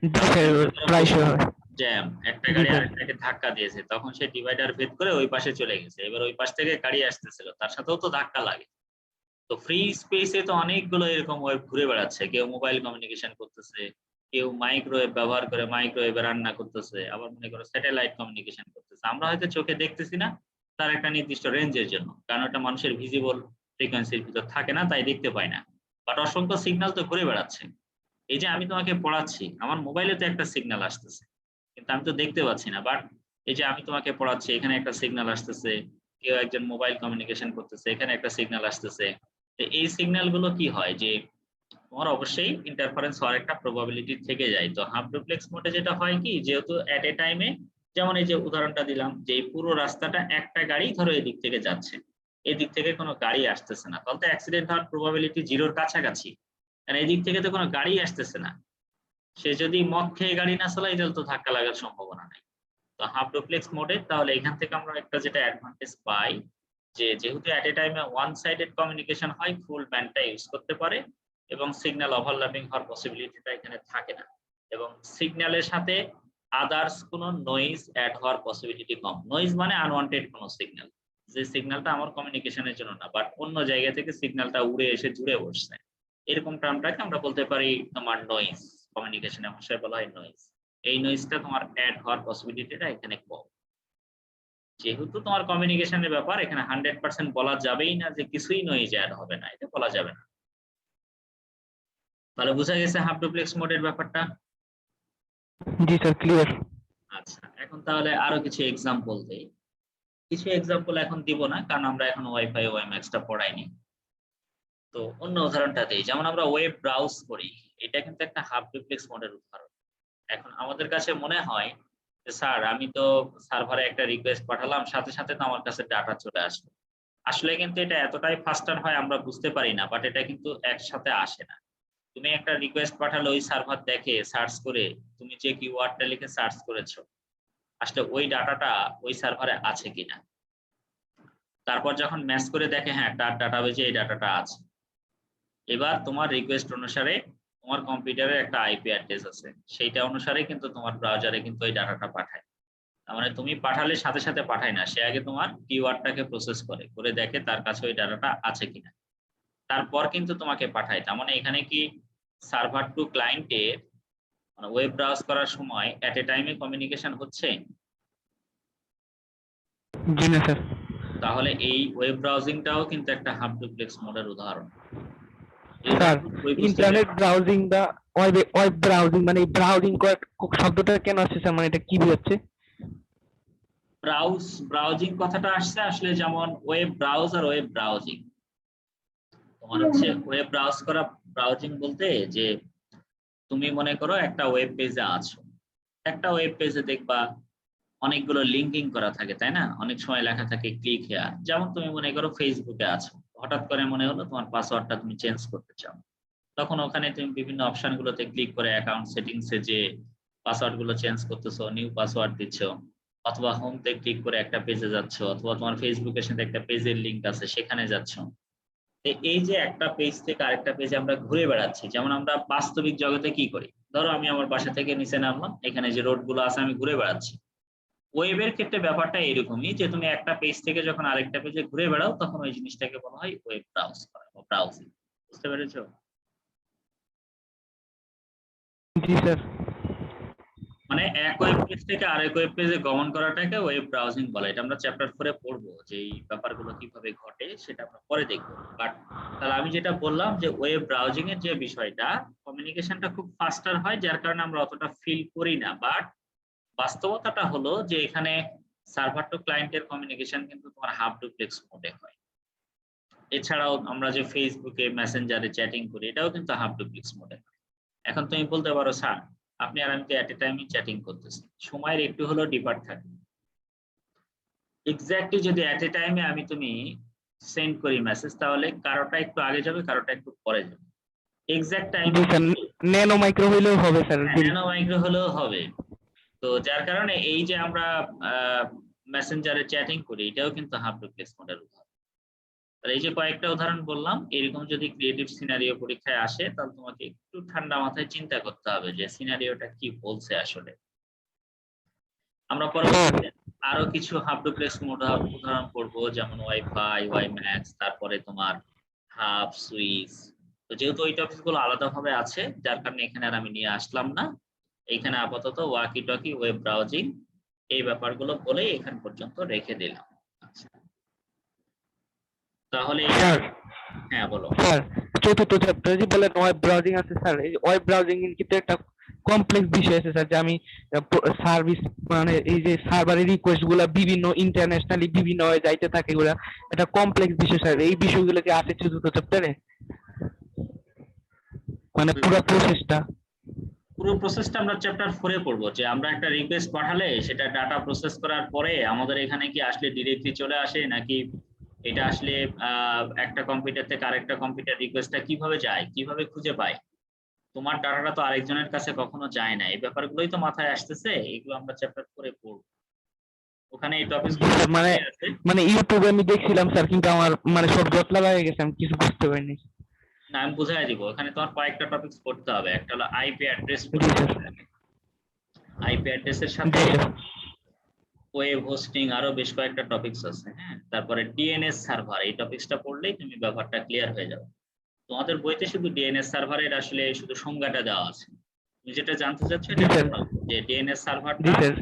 জি তাহলে স্যার। মনে করো খুব প্রায়শই হয়। জ্যাম, একটা জি গাড়ি স্যার। আরেকটাকে ধাক্কা দিয়েছে, তখন সে ডিভাইডার ভেদ করে ওই পাশে চলে গেছে, এবার ওই পাশ থেকে গাড়ি আসতেছিল তার সাথেও তো ধাক্কা লাগে। তো ফ্রি স্পেসে তো অনেকগুলো এরকম ওয়েব ঘুরে বেড়াচ্ছে, কেউ মোবাইল কমিউনিকেশন করতেছে, কেউ মাইক্রোওয়েভ ব্যবহার করে মাইক্রোওয়েভে রান্না করতেছে, আবার মনে করো স্যাটেলাইট কমিউনিকেশন করতেছে। আমরা হয়তো চোখে দেখতেছি না তার একটা নির্দিষ্ট রেঞ্জের জন্য, কারণ ওটা মানুষের ভিজিবল ফ্রিকোয়েন্সির ভিতর থাকে না, তাই দেখতে পায় না, বাট অসংখ্য সিগন্যাল তো ঘুরে বেড়াচ্ছে। এই যে আমি তোমাকে পড়াচ্ছি আমার মোবাইলে তো একটা সিগন্যাল আসতেছে, কিন্তু আমি তো দেখতে পাচ্ছি না, বাট এই যে আমি তোমাকে পড়াচ্ছি এখানে একটা সিগন্যাল আসতেছে, কেউ একজন মোবাইল কমিউনিকেশন করতেছে এখানে একটা সিগন্যাল আসতেছে। তো এই সিগন্যাল গুলো কি হয় যে তোমার অবশ্যই ইন্টারফারেন্স হওয়ার একটা প্রবাবিলিটি থেকে যায়। তো হাফ ডুপ্লেক্স মোডে যেটা হয় কি, যেহেতু এট এ টাইমে, যেমন এই যে উদাহরণটা দিলাম যে এই পুরো রাস্তাটা একটা গাড়ি ধরো এদিক থেকে যাচ্ছে, এদিক থেকে কোনো গাড়ি আসতেছে না, তাহলে তো অ্যাক্সিডেন্ট হওয়ার প্রবাবিলিটি জিরোর কাছাকাছি, কারণ এদিক থেকে তো কোনো গাড়ি আসতেছে না। সে যদি মদ খেয়ে গাড়ি না চালায় তাহলে তো ধাক্কা লাগার সম্ভাবনা নাই। তো হাফ ডুপ্লেক্স মোডে তাহলে এখান থেকে আমরা একটা যেটা অ্যাডভান্টেজ পাই যে যেহেতু এট এ টাইমে ওয়ান সাইডেড কমিউনিকেশন হয়, ফুল ব্যান্ডটা ইউজ করতে পারে এবং সিগন্যাল ওভারল্যাপিং হওয়ার পসিবিলিটিটা এখানে থাকে না, এবং সিগন্যালের সাথে আদার্স কোনো নয়েজ অ্যাড হওয়ার পসিবিলিটি কম। নয়েজ মানে আনওয়ান্টেড কোনো সিগন্যাল, যে সিগন্যালটা আমার কমিউনিকেশনের জন্য না, বাট অন্য জায়গা থেকে সিগন্যালটা উড়ে এসে জুড়ে বসছে, এরকম টার্মটাকে আমরা বলতে পারি তোমার নয়েজ। কমিউনিকেশনের ভাষায় বলা হয় নয়েজ। এই নয়েজটা তোমার অ্যাড হওয়ার পসিবিলিটিটা এখানে কম। যেহেতু তোমার কমিউনিকেশনের ব্যাপার, এখানে 100% বলা যাবেই না যে কিছুই নয়েজ অ্যাড হবে না, এটা বলা যাবে না। তাহলে বোঝা গেছে হাফ ডুপ্লেক্স মোডের ব্যাপারটা? জি স্যার, ক্লিয়ার। আচ্ছা, এখন তাহলে আরো কিছু এক্সাম্পল দেই। কিছু এক্সাম্পল এখন দিব না, কারণ আমরা এখন ওয়াইফাই ওএমএক্সটা পড়াইনি। তো অন্য উদাহরণটা দেই, যেমন আমরা ওয়েব ব্রাউজ করি, এটা কিন্তু একটা হাফ ডুপ্লেক্স মোডের উদাহরণ। এখন আমাদের কাছে মনে হয় যে স্যার আমি তো সার্ভারে একটা রিকোয়েস্ট পাঠালাম, সাথে সাথে তো আমার কাছে ডাটা চলে আসলো। আসলে কিন্তু এটা এতটাই ফাস্টার হয় আমরা বুঝতে পারি না, বাট এটা কিন্তু একসাথে আসে না। তুমি একটা রিকোয়েস্ট পাঠালে ওই সার্ভার দেখে সার্চ করে তুমি যে কিওয়ার্ডটা লিখে সার্চ করেছো, আসলে ওই ডাটাটা ওই সার্ভারে আছে কিনা। তারপর যখন ম্যাচ করে দেখে হ্যাঁ তার ডাটাবেজে এই ডাটাটা আছে, এবার তোমার রিকোয়েস্ট অনুসারে তোমার কম্পিউটারে একটা আইপি অ্যাড্রেস আছে, সেইটা অনুসারে কিন্তু তোমার ব্রাউজারে কিন্তু ওই ডাটাটা পাঠায়। তার মানে তুমি পাঠালে সাথে সাথে পাঠায় না, সে আগে তোমার কিওয়ার্ডটাকে প্রসেস করে দেখে তার কাছে ওই ডাটাটা আছে কিনা, তারপর কিন্তু তোমাকে পাঠায়। তার মানে এখানে কি সার্ভার টু ক্লায়েন্টের মানে ওয়েব ব্রাউজ করার সময় এট এ টাইমে কমিউনিকেশন হচ্ছে? জি না স্যার। তাহলে এই ওয়েব ব্রাউজিংটাও কিন্তু একটা হাফ ডুপ্লেক্স মোডের উদাহরণ। এবার স্যার, ওই বুঝতে ইন্টারনেট ব্রাউজিং বা ওয়েব ব্রাউজিং মানে এই ব্রাউজিং শব্দটা কেন আসছে স্যার, মানে এটা কি বোঝাচ্ছে? ব্রাউজিং কথাটা আসছে আসলে যেমন ওয়েব ব্রাউজ আর ওয়েব ব্রাউজিং। তোমার হচ্ছে ওয়েব ব্রাউজ করা, ব্রাউজিং বলতে যে তুমি মনে করো একটা ওয়েব পেজে আছো, একটা ওয়েব পেজে দেখবা অনেকগুলো লিঙ্কিং করা থাকে, তাই না? অনেক সময় লেখা থাকে ক্লিক হেয়ার। যেমন তুমি মনে করো ফেসবুকে আছো, হঠাৎ করে মনে হলো তোমার পাসওয়ার্ডটা তুমি চেঞ্জ করতে চাও, তখন ওখানে তুমি বিভিন্ন অপশন গুলোতে ক্লিক করে অ্যাকাউন্ট সেটিংসে যে পাসওয়ার্ড গুলো চেঞ্জ করতেছো, নিউ পাসওয়ার্ড দিচ্ছ, অথবা হোমতে ক্লিক করে একটা পেজে যাচ্ছ, অথবা তোমার ফেসবুকের সাথে একটা পেজের লিঙ্ক আছে সেখানে যাচ্ছ। এই যে একটা পেজ থেকে আরেকটা পেজে আমরা ঘুরে বেড়াচ্ছি, যেমন আমরা বাস্তবিক জগতে কি করি, ধরো আমি আমার বাসা থেকে নিচে নামলাম, এখানে যে রোড গুলো আছে আমি ঘুরে বেড়াচ্ছি। ওয়েবের ক্ষেত্রে ব্যাপারটা এরকমই, যে তুমি একটা পেজ থেকে যখন আরেকটা পেজে ঘুরে বেড়াও তখন ওই জিনিসটাকে বলা হয় ওয়েব ব্রাউজ করা বা ব্রাউজিং। বুঝতে পেরেছো? জি স্যার। মানে এক ওয়েব পেজ থেকে আরেক ওয়েব পেজে গমন করাটাকে ওয়েব ব্রাউজিং বলে। এটা আমরা চ্যাপ্টার 4 এ পড়বো, যে এই ব্যাপারগুলো কিভাবে ঘটে সেটা আমরা পরে দেখবো। বাট তাহলে আমি যেটা বললাম যে ওয়েব ব্রাউজিং এর যে বিষয়টা, কমিউনিকেশনটা খুব ফাস্টার হয়, যার কারণে আমরা অতটা ফিল করি না। বাট বাস্তবতাটা হলো যে এখানে সার্ভার টু ক্লায়েন্টের কমিউনিকেশন কিন্তু তোমার হাফ ডুপ্লেক্স মোডে হয়। এছাড়াও আমরা যে ফেসবুকে মেসেঞ্জারে চ্যাটিং করি, এটাও কিন্তু হাফ ডুপ্লেক্স মোডে হয়। এখন তুমি বলতে পারো স্যার আপনি আর আমি তো এট এ টাইমই চ্যাটিং করতেছি, সময়ের একটু হলেও ডিপার্ট থাকে। এক্স্যাক্টলি যদি এট এ টাইমে আমি তুমি সেন্ড করি মেসেজ, তাহলে কারোটা একটু আগে যাবে, কারোটা একটু পরে যাবে। এক্স্যাক্ট টাইম জি স্যার, ন্যানো মাইক্রো হইলেও হবে স্যার। ন্যানো মাইক্রো হলেও হবে। তো যার কারণে এই যে আমরা মেসেঞ্জারে চ্যাটিং করি, এটাও কিন্তু হাফ ডুপ্লেক্স মোডের উদাহরণ। এই যে কয়েকটা উদাহরণ বললাম, এরকম যদি ক্রিয়েটিভ সিনারিও পরীক্ষায় আসে, তাহলে তোমাকে একটু ঠান্ডা মাথায় চিন্তা করতে হবে যে সিনারিওটা কি বলছে আসলে। আমরা পরবর্তীতে আরো কিছু হাফ ডুপ্লেক্স মোড উদাহরণ পড়বো, যেমন ওয়াইফাই, ওয়াইম্যাক্স, তারপরে তোমার হাফ সুইচ। তো যেহেতু ওই টপিক গুলো আলাদাভাবে আছে, যার কারণে এখানে আর আমি নিয়ে আসলাম না। এখানে আপাতত ওয়াকি টকি, ওয়েব ব্রাউজিং, এই ব্যাপারগুলো বলে এখান পর্যন্ত রেখে দিলাম। আচ্ছা, তাহলে স্যার, হ্যাঁ বলো। স্যার চতুর্থ চ্যাপ্টারে যে বলেন ওয়েব ব্রাউজিং আছে স্যার, এই ওয়েব ব্রাউজিং এর কিন্তু একটা কমপ্লেক্স বিষয় আছে স্যার, যে আমি সার্ভিস মানে এই যে সার্ভারের রিকোয়েস্ট গুলা বিভিন্ন ইন্টারন্যাশনালি বিভিন্ন হয়ে যাইতে থাকে, এগুলা একটা কমপ্লেক্স বিষয় স্যার। এই বিষয়গুলো কি আছে চতুর্থ চ্যাপ্টারে, মানে পুরো প্রসেসটা? পুরো প্রসেসটা আমরা চ্যাপ্টার 4 এ পড়বো, যে আমরা একটা রিকোয়েস্ট পাঠালে সেটা ডাটা প্রসেস করার পরে আমাদের এখানে কি আসলে ডিরেক্টলি চলে আসে, নাকি এটা আসলে একটা কম্পিউটার থেকে আরেকটা কম্পিউটার রিকোয়েস্টটা কিভাবে যায়, কিভাবে খুঁজে পায়। তোমার ডাটাটা তো আরেকজনের কাছে কখনো যায় না, এই ব্যাপারগুলোই তো মাথায় আসতেছে, এগুলো আমরা চ্যাপ্টার 4 এ পড়বো। ওখানে এই টপিকগুলো মানে আছে। মানে ইউটিউবে আমি দেখছিলাম স্যার, কিন্তু আমার মানে সব জটলা লাগে গেছে, আমি কিছু বুঝতে পারিনি। না আমি বুঝাই দিব, এখানে তোমার কয়েকটা টপিকস পড়তে হবে। একটা হলো আইপি অ্যাড্রেস জি পড়তে স্যার। হবে। আইপি অ্যাড্রেসের সাথে জি স্যার। ওয়েব হোস্টিং, আরো বেশ কয়েকটা টপিকস আছে। হ্যাঁ, তারপরে ডিএনএস সার্ভার, এই টপিকসটা পড়লেই তুমি ব্যাপারটা ক্লিয়ার হয়ে যাবে। তোমাদের বইতে শুধু ডিএনএস সার্ভারের আসলে শুধু সংজ্ঞাটা দেওয়া আছে। তুমি যেটা জানতে চাচ্ছ জি এটা স্যার, বললাম যে ডিএনএস জি সার্ভারটা স্যার,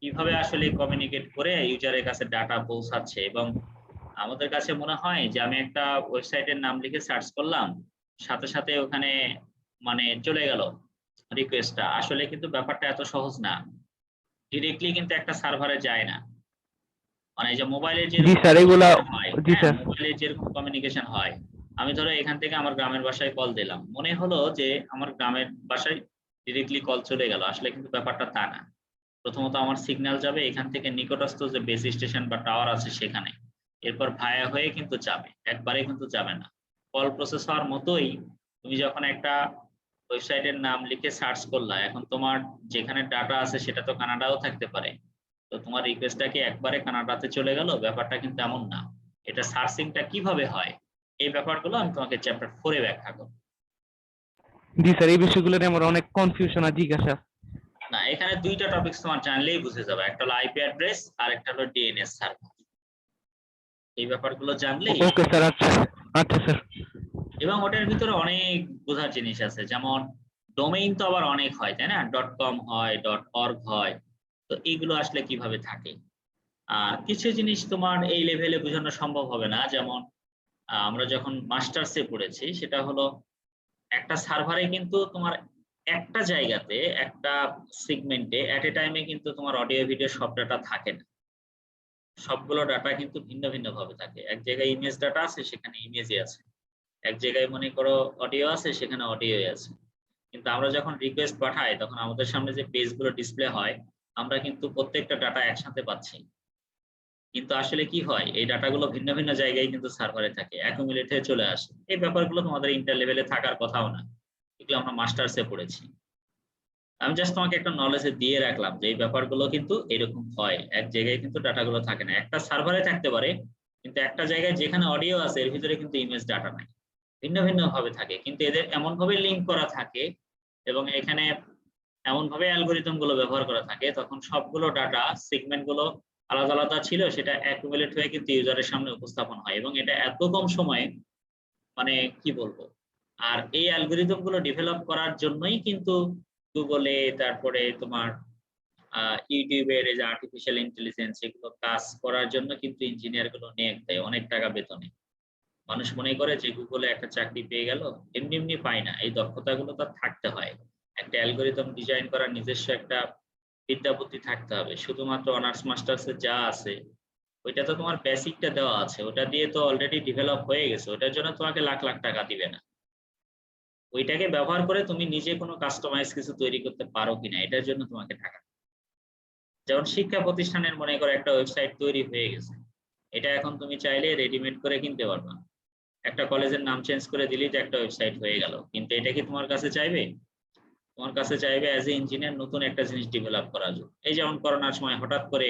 কিভাবে আসলে কমিউনিকেট করে ইউজারের কাছে ডাটা পৌঁছাচ্ছে, এবং আমাদের কাছে মনে হয় যে আমি একটা ওয়েবসাইটের নাম লিখে সার্চ করলাম, সাথে সাথে ওখানে মানে চলে গেল রিকোয়েস্টটা। আসলে কিন্তু ব্যাপারটা এত সহজ না। ডিরেক্টলি কিন্তু একটা সার্ভারে যায় না। মানে এই যে মোবাইলের জি যেরকম স্যার, এগুলা, কমিউনিকেশন হয়, জি হ্যাঁ? স্যার, মোবাইলের যেরকম কমিউনিকেশন হয়। আমি ধরো এখান থেকে আমার গ্রামের বাসায় কল দিলাম। মনে হলো যে আমার গ্রামের বাসায় ডিরেক্টলি কল চলে গেল। আসলে কিন্তু ব্যাপারটা তা না। প্রথমত আমার সিগন্যাল যাবে এখান থেকে নিকটস্থ যে বেস স্টেশন বা টাওয়ার আছে সেখানে। এরপর ভায়া হয়ে কিন্তু যাবে। একবারে কিন্তু যাবে না। কল প্রসেস হওয়ার মতোই তুমি যখন একটা ওয়েবসাইটের নাম লিখে সার্চ করলা, এখন তোমার যেখানে ডাটা আছে সেটা তো কানাডাও থাকতে পারে। তো তোমার রিকোয়েস্টটা কি একবারে কানাডাতে চলে গেল? ব্যাপারটা কিন্তু এমন না। এটা সার্চিংটা কিভাবে হয়? এই ব্যাপারগুলো আমি তোমাকে চ্যাপ্টার 4 এ ব্যাখ্যা করব। জি স্যার, এই বিষয়গুলো নিয়ে আমার অনেক কনফিউশন আর জিজ্ঞাসা। না, এখানে ২ টা টপিকস তোমার জানলেই বুঝে যাবে। একটা হলো আইপি অ্যাড্রেস আর একটা হলো ডিএনএস সার্ভার। এই ব্যাপারগুলো জানলেই, ওকে স্যার, আচ্ছা, আচ্ছা স্যার, এবং ওটার ভিতরে অনেক বোঝার জিনিস আছে। যেমন ডোমেইন তো আবার অনেক হয়, তাই না? .com হয়, .org হয়। তো এগুলো আসলে কিভাবে থাকে? আর কিছু জিনিস তোমার এই লেভেলে বোঝানো সম্ভব হবে না। যেমন আমরা যখন মাস্টার্সে পড়েছি সেটা হলো একটা সার্ভারে কিন্তু তোমার একটা জায়গাতে একটা সেগমেন্টে এট এ টাইমে কিন্তু তোমার অডিও ভিডিও সব ডাটা থাকে না। সবগুলো ডাটা কিন্তু ভিন্ন ভিন্ন ভাবে থাকে। এক জায়গায় ইমেজ ডাটা আছে সেখানে ইমেজই আছে। এক জায়গায় মনে করো অডিও আছে সেখানে অডিওই আছে। কিন্তু আমরা যখন রিকোয়েস্ট পাঠাই তখন আমাদের সামনে যে পেজগুলো ডিসপ্লে হয়, আমরা কিন্তু প্রত্যেকটা ডাটা একসাথে পাচ্ছি। কিন্তু আসলে কি হয়? এই ডাটাগুলো ভিন্ন ভিন্ন জায়গায় কিন্তু সার্ভারে থাকে। অ্যাকুমুলেট হয়ে চলে আসে। এই ব্যাপারগুলো তোমাদের ইন্টার লেভেলে থাকার কথাও না। এগুলো আমরা মাস্টার্সে পড়েছি। আমি জাস্ট তোমাকে একটা নলেজে দিয়ে রাখলাম যে এই ব্যাপারগুলো কিন্তু এরকম হয়। এক জায়গায় কিন্তু ডাটাগুলো থাকে না। একটা সার্ভারে থাকতে পারে, কিন্তু একটা জায়গায় যেখানে অডিও আছে এর ভিতরে কিন্তু ইমেজ ডাটা নাই। ভিন্ন ভিন্ন ভাবে থাকে। কিন্তু এদের এমনভাবে লিঙ্ক করা থাকে এবং এখানে এমনভাবে অ্যালগরিদম গুলো ব্যবহার করা থাকে, তখন সবগুলো ডাটা সেগমেন্ট গুলো আলাদা আলাদা ছিল সেটা অ্যাকুমুলেট হয়ে কিন্তু ইউজারের সামনে উপস্থাপন হয়, এবং এটা এত কম সময়ে, মানে কি বলবো। আর এই অ্যালগরিদম গুলো ডেভেলপ করার জন্যই কিন্তু গুগলে, তারপরে তোমার ইউটিউবের এই যে আর্টিফিশিয়াল ইন্টেলিজেন্স এগুলো কাজ করার জন্য কিন্তু ইঞ্জিনিয়ার গুলো নিয়োগ দেয় অনেক টাকা বেতনে। মানুষ মনে করে যে গুগলে একটা চাকরি পেয়ে গেল, এমনি এমনি পায় না। এই দক্ষতাগুলো তার থাকতে হয়। একটা অ্যালগরিদম ডিজাইন করার নিজস্ব একটা বিদ্যা বুদ্ধি থাকতে হবে। শুধুমাত্র অনার্স মাস্টার্স এ যা আছে ওইটা তো তোমার বেসিকটা দেওয়া আছে। ওটা দিয়ে তো অলরেডি ডেভেলপ হয়ে গেছে। ওটার জন্য তোমাকে লাখ লাখ টাকা দিবে না। ওইটাকে ব্যবহার করে তুমি নিজে কোনো কাস্টমাইজ কিছু তৈরি করতে পারো কিনা এটার জন্য তোমাকে টাকা। যেমন শিক্ষা প্রতিষ্ঠানের মনে করো একটা ওয়েবসাইট তৈরি হয়ে গেছে। এটা এখন তুমি চাইলে রেডিমেড করে কিনতে পারবা। একটা কলেজের নাম চেঞ্জ করে দিলেই তো একটা ওয়েবসাইট হয়ে গেল। কিন্তু এটা কি তোমার কাছে চাইবে? তোমার কাছে চাইবে অ্যাজ এ ইঞ্জিনিয়ার নতুন একটা জিনিস ডেভেলপ করার জন্য। এই যেমন করোনার সময় হঠাৎ করে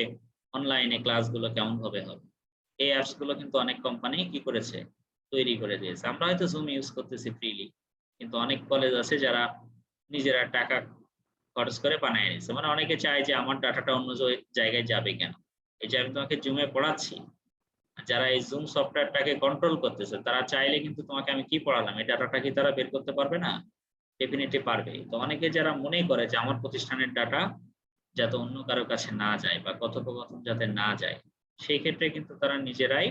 অনলাইনে ক্লাসগুলো কেমন ভাবে হবে। এই অ্যাপস গুলো কিন্তু অনেক কোম্পানি কি করেছে? তৈরি করে দিয়েছে। আমরা হয়তো Zoom ইউজ করতেছি ফ্রিলি। কিন্তু অনেক কলেজ আছে যারা নিজেরা টাকা খরচ করে বানায় নিছে। মানে অনেকে চায় যে আমার ডাটাটা অন্য জায়গায় যাবে কেন? এই যে আমি তোমাকে Zoom এ পড়াচ্ছি, যারা এই Zoom সফটওয়্যারটাকে কন্ট্রোল করতেছে তারা চাইলে কিন্তু তোমাকে আমি কি পড়ালাম এই ডাটাটা কি তারা বের করতে পারবে না? ডেফিনিটলি পারবে। তো অনেকে যারা মনে করে যে আমার প্রতিষ্ঠানের ডাটা যাতে অন্য কারো কাছে না যায় বা কথোপকথন যাতে না যায়, সেই ক্ষেত্রে কিন্তু তারা নিজেরাই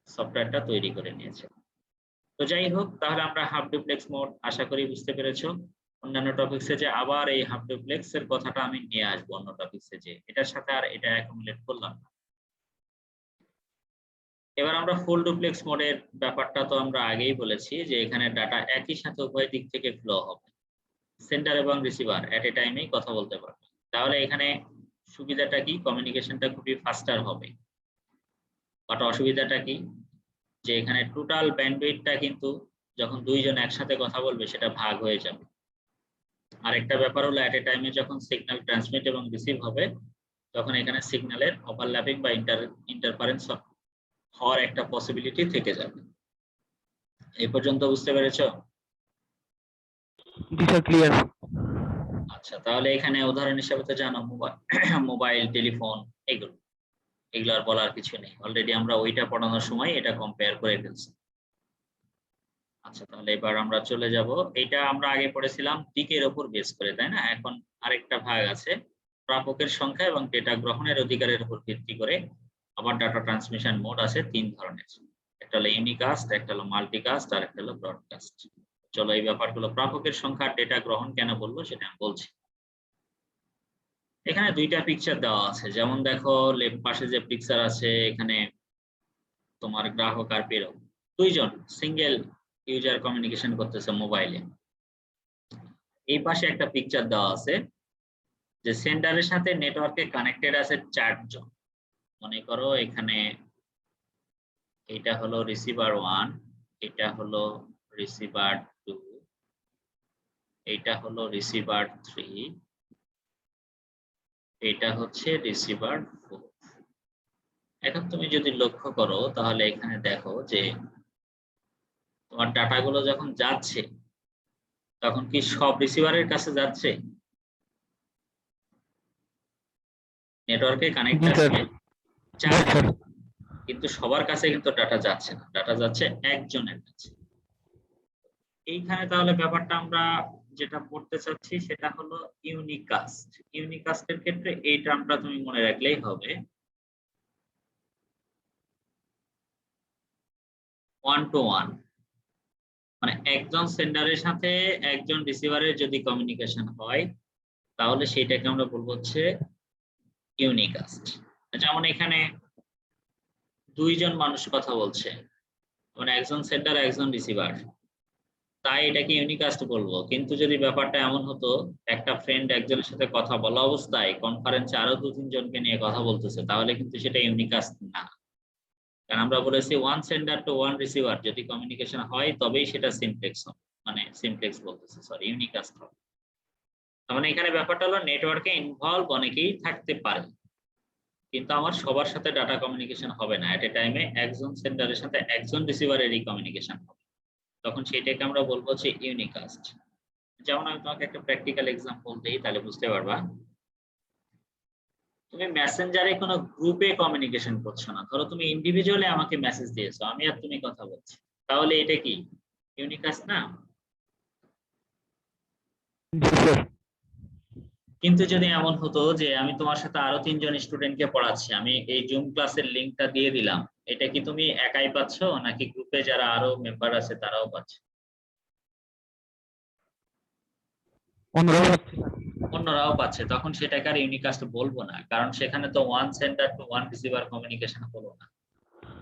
সফটওয়্যারটা তৈরি করে নিয়েছে। তো যাই হোক, তাহলে আমরা হাফ ডুপ্লেক্স মোড আশা করি বুঝতে পেরেছো। অন্যান্য টপিকসে যে আবার এই হাফ ডুপ্লেক্স এর কথাটা আমি নিয়ে আসবো অন্য টপিকসে, যে এটার সাথে আর এটা অ্যাকুমুলেট করলাম না। এবার আমরা ফুল ডুপ্লেক্স মোডের ব্যাপারটা তো আমরা আগেই বলেছি যে এখানে ডাটা একই সাথে উভয় দিক থেকে ফ্লো হবে। সেন্ডার এবং রিসিভার এট এ টাইমেই কথা বলতে পারবে। তাহলে এখানে সুবিধাটা কি? কমিউনিকেশনটা খুবই ফাস্টার হবে। বাট অসুবিধাটা কি? যে এখানে টোটাল ব্যান্ডউইথটা কিন্তু যখন ২ জন একসাথে কথা বলবে সেটা ভাগ হয়ে যাবে। আরেকটা ব্যাপার হলো এট এ টাইমে যখন সিগন্যাল ট্রান্সমিট এবং রিসিভ হবে তখন এখানে সিগন্যালের ওভারল্যাপিং বা ইন্টারফারেন্স হওয়ার একটা পসিবিলিটি থেকে যাবে। এই পর্যন্ত বুঝতে পেরেছো? জি স্যার, ক্লিয়ার। আচ্ছা, তাহলে এখানে উদাহরণ হিসেবে তো জানো মোবাইল টেলিফোন এগুলো। এগুলো আর বলার কিছু নেই, অলরেডি আমরা ওইটা পড়ানোর সময় এটা কম্পেয়ার করে ফেলছি। আচ্ছা, তাহলে এবার আমরা চলে যাব, এটা আমরা আগে পড়েছিলাম দিকের উপর বেস করে, তাই না? এখন আরেকটা ভাগ আছে প্রাপকের সংখ্যা এবং ডেটা গ্রহণের অধিকারের উপর ভিত্তি করে। আবার ডাটা ট্রান্সমিশন মোড আছে 3 ধরনের, একটা হলো ইউনিকাস্ট, একটা হলো মাল্টিকাস্ট, আর একটা হলো ব্রডকাস্ট। চলো এই ব্যাপারগুলো, প্রাপকের সংখ্যা ডেটা গ্রহণ কেন বলবো সেটা আমি বলছি। এখানে দুইটা পিকচার দেওয়া আছে, যেমন দেখো লেফট পাশে যে পিকচার আছে এখানে তোমার গ্রাহক আর প্রেরক দুইজন সিঙ্গেল ইউজার কমিউনিকেশন করতেছে মোবাইলে। এই পাশে একটা পিকচার দেওয়া আছে যে সেন্ডারের সাথে নেটওয়ার্কে কানেক্টেড আছে 4 জন। মনে করো এখানে এটা হলো রিসিভার 1, এটা হলো রিসিভার 2, এটা হলো রিসিভার 3, এটা হচ্ছে রিসিভার 4। এখন তুমি যদি লক্ষ্য করো তাহলে এখানে দেখো যে তোমার ডাটাগুলো যখন যাচ্ছে তখন কি সব রিসিভারের কাছে যাচ্ছে? নেটওয়ার্কে কানেক্ট জি আছে স্যার। 4 জি জন, স্যার। কিন্তু সবার কাছে কিন্তু ডাটা যাচ্ছে না, ডাটা যাচ্ছে একজনের কাছে। এইখানে তাহলে ব্যাপারটা আমরা যেটা পড়তে চাচ্ছি সেটা হলো ইউনিকাস্ট। ইউনিকাস্টের ক্ষেত্রে এই টার্মটা তুমি মনে রাখলেই হবে, 1 to 1, মানে একজন সেন্ডারের সাথে একজন রিসিভারের যদি কমিউনিকেশন হয় তাহলে সেটাকে আমরা বলবো হচ্ছে ইউনিকাস্ট। যেমন এখানে দুইজন মানুষ কথা বলছে, মানে একজন সেন্ডার একজন রিসিভার, তাই এটাকে ইউনিকাস্ট বলবো। কিন্তু যদি ব্যাপারটা এমন হতো একটা ফ্রেন্ড একজনের সাথে কথা বলা অবস্থায় কনফারেন্সে আরো 2-3 জনকে নিয়ে কথা বলতেছে, তাহলে কিন্তু সেটা ইউনিকাস্ট না। কারণ আমরা বলেছি one sender to one receiver যদি কমিউনিকেশন হয় তবেই সেটা সিমপ্লেক্স হবে, মানে সিমপ্লেক্স বলতেছে সরি ইউনিকাস্ট হবে। তার মানে এখানে ব্যাপারটা হলো নেটওয়ার্কে ইনভলভ অনেকেই থাকতে পারে, কিন্তু আমার সবার সাথে ডাটা কমিউনিকেশন হবে না। এট এ টাইমে একজন সেন্ডারের সাথে একজন রিসিভারেরই কমিউনিকেশন হবে, তখন সেটাকে আমরা বলবো হচ্ছে ইউনিকাস্ট। যেমন আমি তোমাকে একটা প্র্যাকটিক্যাল এক্সাম্পল দিই তাহলে বুঝতে পারবা। তুমি মেসেঞ্জারে কোনো গ্রুপে কমিউনিকেশন করছো না, ধরো তুমি ইন্ডিভিজুয়ালি আমাকে মেসেজ দিয়েছো, আমি আর তুমি কথা বলছি, তাহলে এটা কি ইউনিকাস্ট না? জি স্যার। কিন্তু যদি এমন হতো যে আমি তোমার সাথে আরো 3 জন স্টুডেন্টকে পড়াচ্ছি, আমি এই জুম ক্লাসের লিংকটা দিয়ে দিলাম, এটা কি তুমি একাই পাচ্ছো নাকি গ্রুপে যারা আরো মেম্বার আছে তারাও পাচ্ছে? অন্যরাও হচ্ছে না। অন্যরাও পাচ্ছে, তখন সেটাকে আর ইউনিকাস্ট বলবো না, কারণ সেখানে তো one sender to one receiver communication হলো না,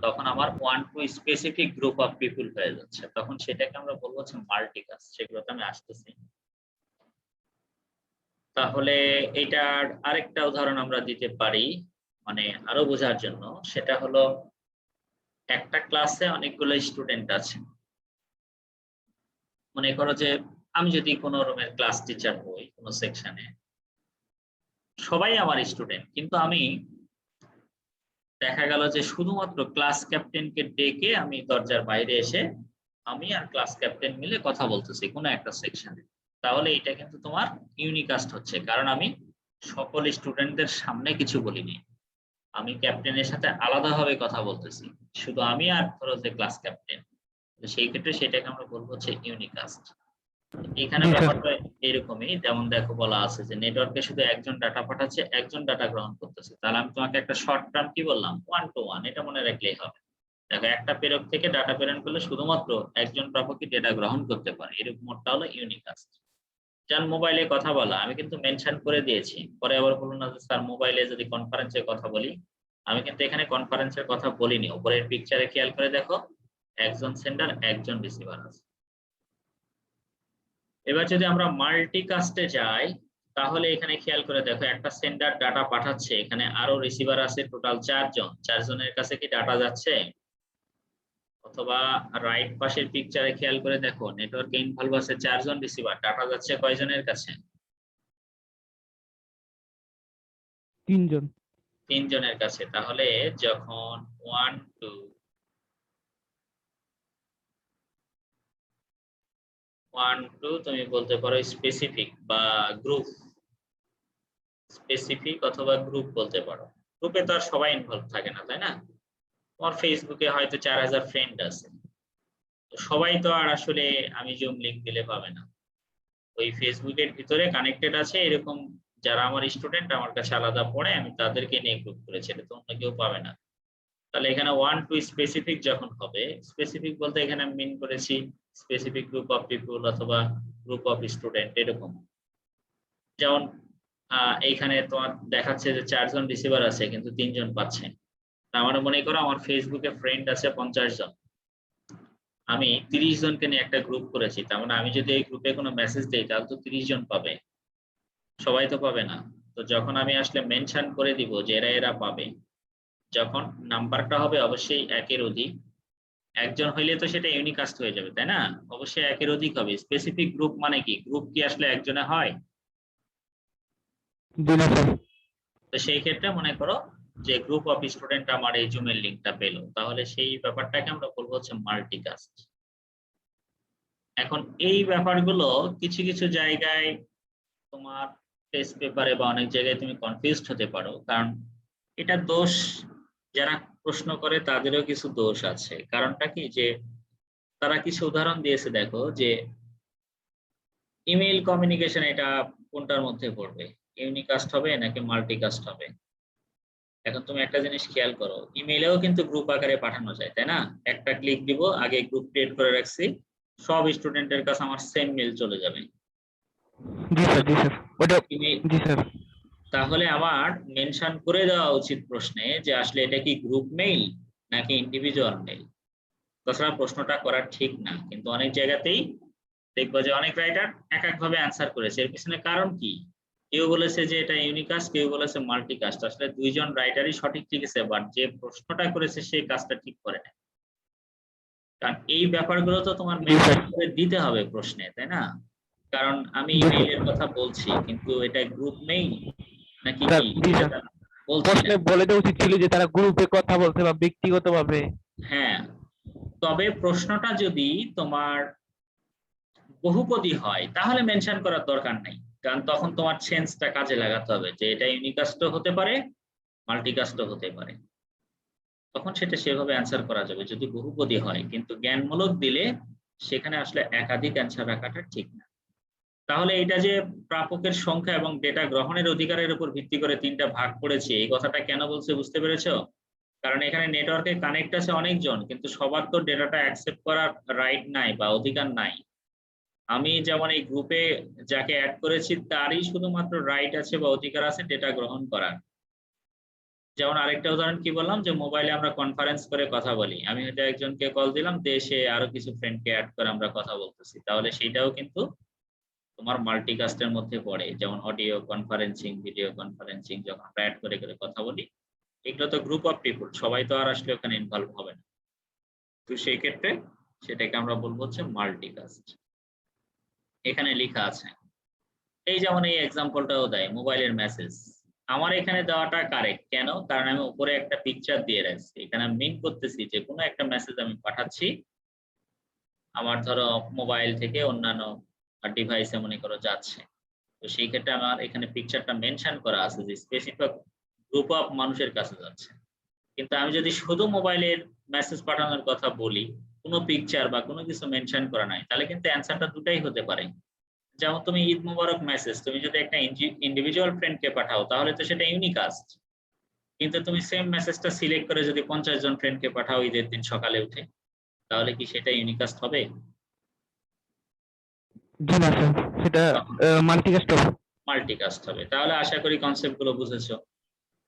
তখন আমার one to specific group of people হয়ে যাচ্ছে, তখন সেটাকে আমরা বলবো হচ্ছে মাল্টিকাস্ট। সেগুলোতে আমি আসতেছি। তাহলে এটার আরেকটা উদাহরণ আমরা দিতে পারি, মানে আরো বোঝার জন্য, সেটা হলো একটা ক্লাসে অনেকগুলো স্টুডেন্ট আছে। মনে করো যে আমি যদি কোনো রুমের ক্লাস টিচার হই কোনো সেকশনে, সবাই আমার স্টুডেন্ট, কিন্তু আমি দেখা গেল যে শুধুমাত্র ক্লাস ক্যাপ্টেনকে ডেকে আমি দরজার বাইরে এসে আমি আর ক্লাস ক্যাপ্টেন মিলে কথা বলতেছি কোনো একটা সেকশনে, তাহলে এটা কিন্তু তোমার ইউনিকাস্ট হচ্ছে, কারণ আমি সকল স্টুডেন্টদের সামনে কিছু বলিনি, আমি ক্যাপ্টেনের সাথে আলাদাভাবে কথা বলতেছি, শুধু আমি আর ধরো যে ক্লাস ক্যাপ্টেন। সেই ক্ষেত্রে সেটাকে আমরা বলবো হচ্ছে ইউনিকাস্ট। এখানে জি স্যার। ব্যাপারটা এরকমই, যেমন দেখো বলা আছে যে নেটওয়ার্কে শুধু একজন ডাটা পাঠাচ্ছে একজন ডাটা গ্রহণ করতেছে, তাহলে আমি তোমাকে একটা শর্ট টার্ম কি বললাম, 1 to 1, এটা মনে রাখলেই হবে। দেখো একটা প্রেরক থেকে ডাটা প্রেরণ করলে শুধুমাত্র একজন প্রাপকই ডেটা গ্রহণ করতে পারে, এরকম মোডটা হলো ইউনিকাস্ট। যার মোবাইলে কথা বলা আমি কিন্তু মেনশন করে দিয়েছি, পরে আবার বলুন না যে স্যার মোবাইলে যদি কনফারেন্সে কথা বলি, আমি কিন্তু এখানে কনফারেন্সের কথা বলিনি, উপরের পিকচারে খেয়াল করে দেখো একজন সেন্ডার একজন রিসিভার আছে। এবার যদি আমরা মাল্টিকাস্টে যাই তাহলে এখানে খেয়াল করে দেখো একটা সেন্ডার ডাটা পাঠাচ্ছে, এখানে আরো রিসিভার আছে টোটাল 4 জন, 4 জনের কাছে কি ডাটা যাচ্ছে? অথবা রাইট পাশের পিকচারে খেয়াল করে দেখো নেটওয়ার্কে ইনভলভ আছে 4 জন রিসিভার, ডাটা যাচ্ছে কয়জনের কাছে? 3 জন। 3 জনের কাছে। তাহলে যখন 1 2 তুমি বলতে পারো স্পেসিফিক বা গ্রুপ, স্পেসিফিক অথবা গ্রুপ বলতে পারো। গ্রুপে তো আর সবাই ইনভলভ থাকে না, তাই না? তোমার ফেসবুকে হয়তো 4000 ফ্রেন্ড আছে, তো সবাই তো আর আসলে আমি জুম লিংক দিলে পাবে না। ওই ফেসবুকের ভিতরে কানেক্টেড আছে এরকম যারা আমার স্টুডেন্ট আমার কাছে আলাদা পড়ে, আমি তাদেরকে নিয়ে গ্রুপ করেছি, এটা তো অন্য কেউ পাবে না। তাহলে এখানে 1 টু স্পেসিফিক যখন হবে, স্পেসিফিক বলতে এখানে আমি মিন করেছি স্পেসিফিক গ্রুপ অফ পিপল অথবা গ্রুপ অফ স্টুডেন্ট এরকম। যেমন এইখানে তোমার দেখাচ্ছে যে 4 জন রিসিভার আছে কিন্তু 3 জন পাচ্ছে। আমার মনে করো আমার ফেসবুকে ফ্রেন্ড আছে 50 জন, আমি 30 জনকে নিয়ে একটা গ্রুপ করেছি, তার মানে আমি যদি এই গ্রুপে কোনো মেসেজ দেই তাহলে তো 30 জন পাবে, সবাই তো পাবে না। তো যখন আমি আসলে মেনশন করে দিব যে এরা এরা পাবে, যখন নাম্বারটা হবে অবশ্যই একের অধিক, একজন হইলে তো সেটা ইউনিকাস্ট হয়ে যাবে, তাই না? অবশ্যই একের অধিক হবে। স্পেসিফিক গ্রুপ মানে কি, গ্রুপ কি আসলে একজনে হয়? জি না স্যার। তো সেই ক্ষেত্রে মনে করো যে গ্রুপ অফ স্টুডেন্ট আমার এই জুমের লিংকটা পেলো, তাহলে সেই ব্যাপারটাকে আমরা বলবো হচ্ছে মাল্টিকাস্ট। এখন এই ব্যাপারগুলো কিছু কিছু জায়গায় তোমার টেস্ট পেপারে বা অনেক জায়গায় তুমি কনফিউজড হতে পারো, কারণ এটা দোষ যারা প্রশ্ন করে তাদেরও কিছু দোষ আছে। কারণটা কি, যে তারা কিছু উদাহরণ দিয়েছে, দেখো যে ইমেইল কমিউনিকেশন এটা কোনটার মধ্যে পড়বে, ইউনিকাস্ট হবে নাকি মাল্টিকাস্ট হবে? এখন তুমি একটা জিনিস খেয়াল করো, ইমেইলেও কিন্তু গ্রুপ আকারে পাঠানো যায়, তাই না? একটা ক্লিক দিব, আগে গ্রুপ ক্রিয়েট করে রাখছি, সব স্টুডেন্টের কাছে আমার সেম মেইল চলে যাবে। জি স্যার, জি স্যার। ওটা ইমেইল, জি স্যার। তাহলে আমার মেনশন করে দেওয়া উচিত প্রশ্নে যে আসলে এটা কি গ্রুপ মেইল নাকি ইন্ডিভিজুয়াল মেইল। তাছাড়া প্রশ্নটা করা ঠিক না, কিন্তু অনেক জায়গাতেই দেখবো যে অনেক রাইটার এক এক ভাবে অ্যান্সার করেছে। এর পিছনে কারণ কি, কেউ বলেছে যে এটা ইউনিকাস্ট, কেউ বলেছে মাল্টিকাস্ট। আসলে দুইজন রাইটারই সঠিক লিখেছে, বাট যে প্রশ্নটা করেছে সেই কাজটা ঠিক করে না। কারণ এই ব্যাপারগুলো তো তোমার জি স্যার। মেনশন করে দিতে হবে প্রশ্নে, তাই না? কারণ আমি জি স্যার। ইমেইলের কথা বলছি, কিন্তু এটা গ্রুপ মেইল নাকি স্যার, কি জি এটা স্যার। তো বলছি না। প্রশ্নে বলে দেওয়া উচিত ছিল যে তারা গ্রুপে কথা বলছে বা ব্যক্তিগতভাবে। হ্যাঁ, তবে প্রশ্নটা যদি তোমার বহুপদী হয় তাহলে মেনশন করার দরকার নাই, কারণ তখন তোমার সেন্সটা কাজে লাগাতে হবে যে এটা ইউনিকাস্টও হতে পারে মাল্টিকাস্টও হতে পারে, তখন সেটা সেভাবে অ্যান্সার করা যাবে যদি বহুপদী হয়। কিন্তু জ্ঞানমূলক দিলে সেখানে আসলে একাধিক অ্যান্সার রাখাটা ঠিক না। তাহলে এটা যে প্রাপকের সংখ্যা এবং ডেটা গ্রহণের অধিকারের উপর ভিত্তি করে তিনটা ভাগ করেছে, এই কথাটা কেন বলছে বুঝতে পেরেছো? কারণ এখানে নেটওয়ার্কে কানেক্ট আছে অনেকজন, কিন্তু সবার তো ডেটাটা অ্যাকসেপ্ট করার রাইট নাই বা অধিকার নাই। আমি যেমন এই গ্রুপে যাকে অ্যাড করেছি তারই শুধুমাত্র রাইট আছে বা অধিকার আছে ডেটা গ্রহণ করার। যেমন আরেকটা উদাহরণ কি বললাম, যে মোবাইলে আমরা কনফারেন্স করে কথা বলি, আমি হয়তো একজনকে কল দিলাম, দেশে আরো কিছু ফ্রেন্ডকে অ্যাড করে আমরা কথা বলতেছি, তাহলে সেটাও কিন্তু তোমার মাল্টিকাস্টের মধ্যে পড়ে। যেমন অডিও কনফারেন্সিং, ভিডিও কনফারেন্সিং যখন আমরা অ্যাড করে করে কথা বলি, এগুলো তো গ্রুপ অফ পিপল, সবাই তো আর আসলে ওখানে ইনভলভ হবে না। তো সেই ক্ষেত্রে সেটাকে আমরা বলবো হচ্ছে মাল্টিকাস্ট। এখানে লেখা আছে, এই যেমন এই এক্সাম্পলটাও দেয় মোবাইলের মেসেজ, আমার এখানে দেওয়াটা কারেক্ট কেন, কারণ আমি উপরে একটা পিকচার দিয়ে রাখছি, এখানে আমি মিন করতেছি যে কোনো একটা মেসেজ আমি পাঠাচ্ছি আমার ধরো মোবাইল থেকে অন্যান্য ডিভাইসে মনে করো যাচ্ছে। তো সেই ক্ষেত্রে আমার এখানে পিকচারটা মেনশন করা আছে যে স্পেসিফিক গ্রুপ অফ মানুষের কাছে যাচ্ছে। কিন্তু আমি যদি শুধু মোবাইলের মেসেজ পাঠানোর কথা বলি, কোনো পিকচার বা কোনো কিছু মেনশন করা নাই, তাহলে কিন্তু অ্যান্সারটা দুটাই হতে পারে। যেমন তুমি ঈদ মোবারক মেসেজ তুমি যদি একটা ইন্ডিভিজুয়াল ফ্রেন্ডকে পাঠাও তাহলে তো সেটা ইউনিকাস্ট, কিন্তু তুমি সেম মেসেজটা সিলেক্ট করে যদি 50 জন ফ্রেন্ডকে পাঠাও ঈদের দিন সকালে উঠে, তাহলে কি সেটা ইউনিকাস্ট হবে? জি না স্যার, সেটা তখন মাল্টিকাস্ট হবে। মাল্টিকাস্ট হবে। তাহলে আশা করি কনসেপ্ট গুলো বুঝেছো।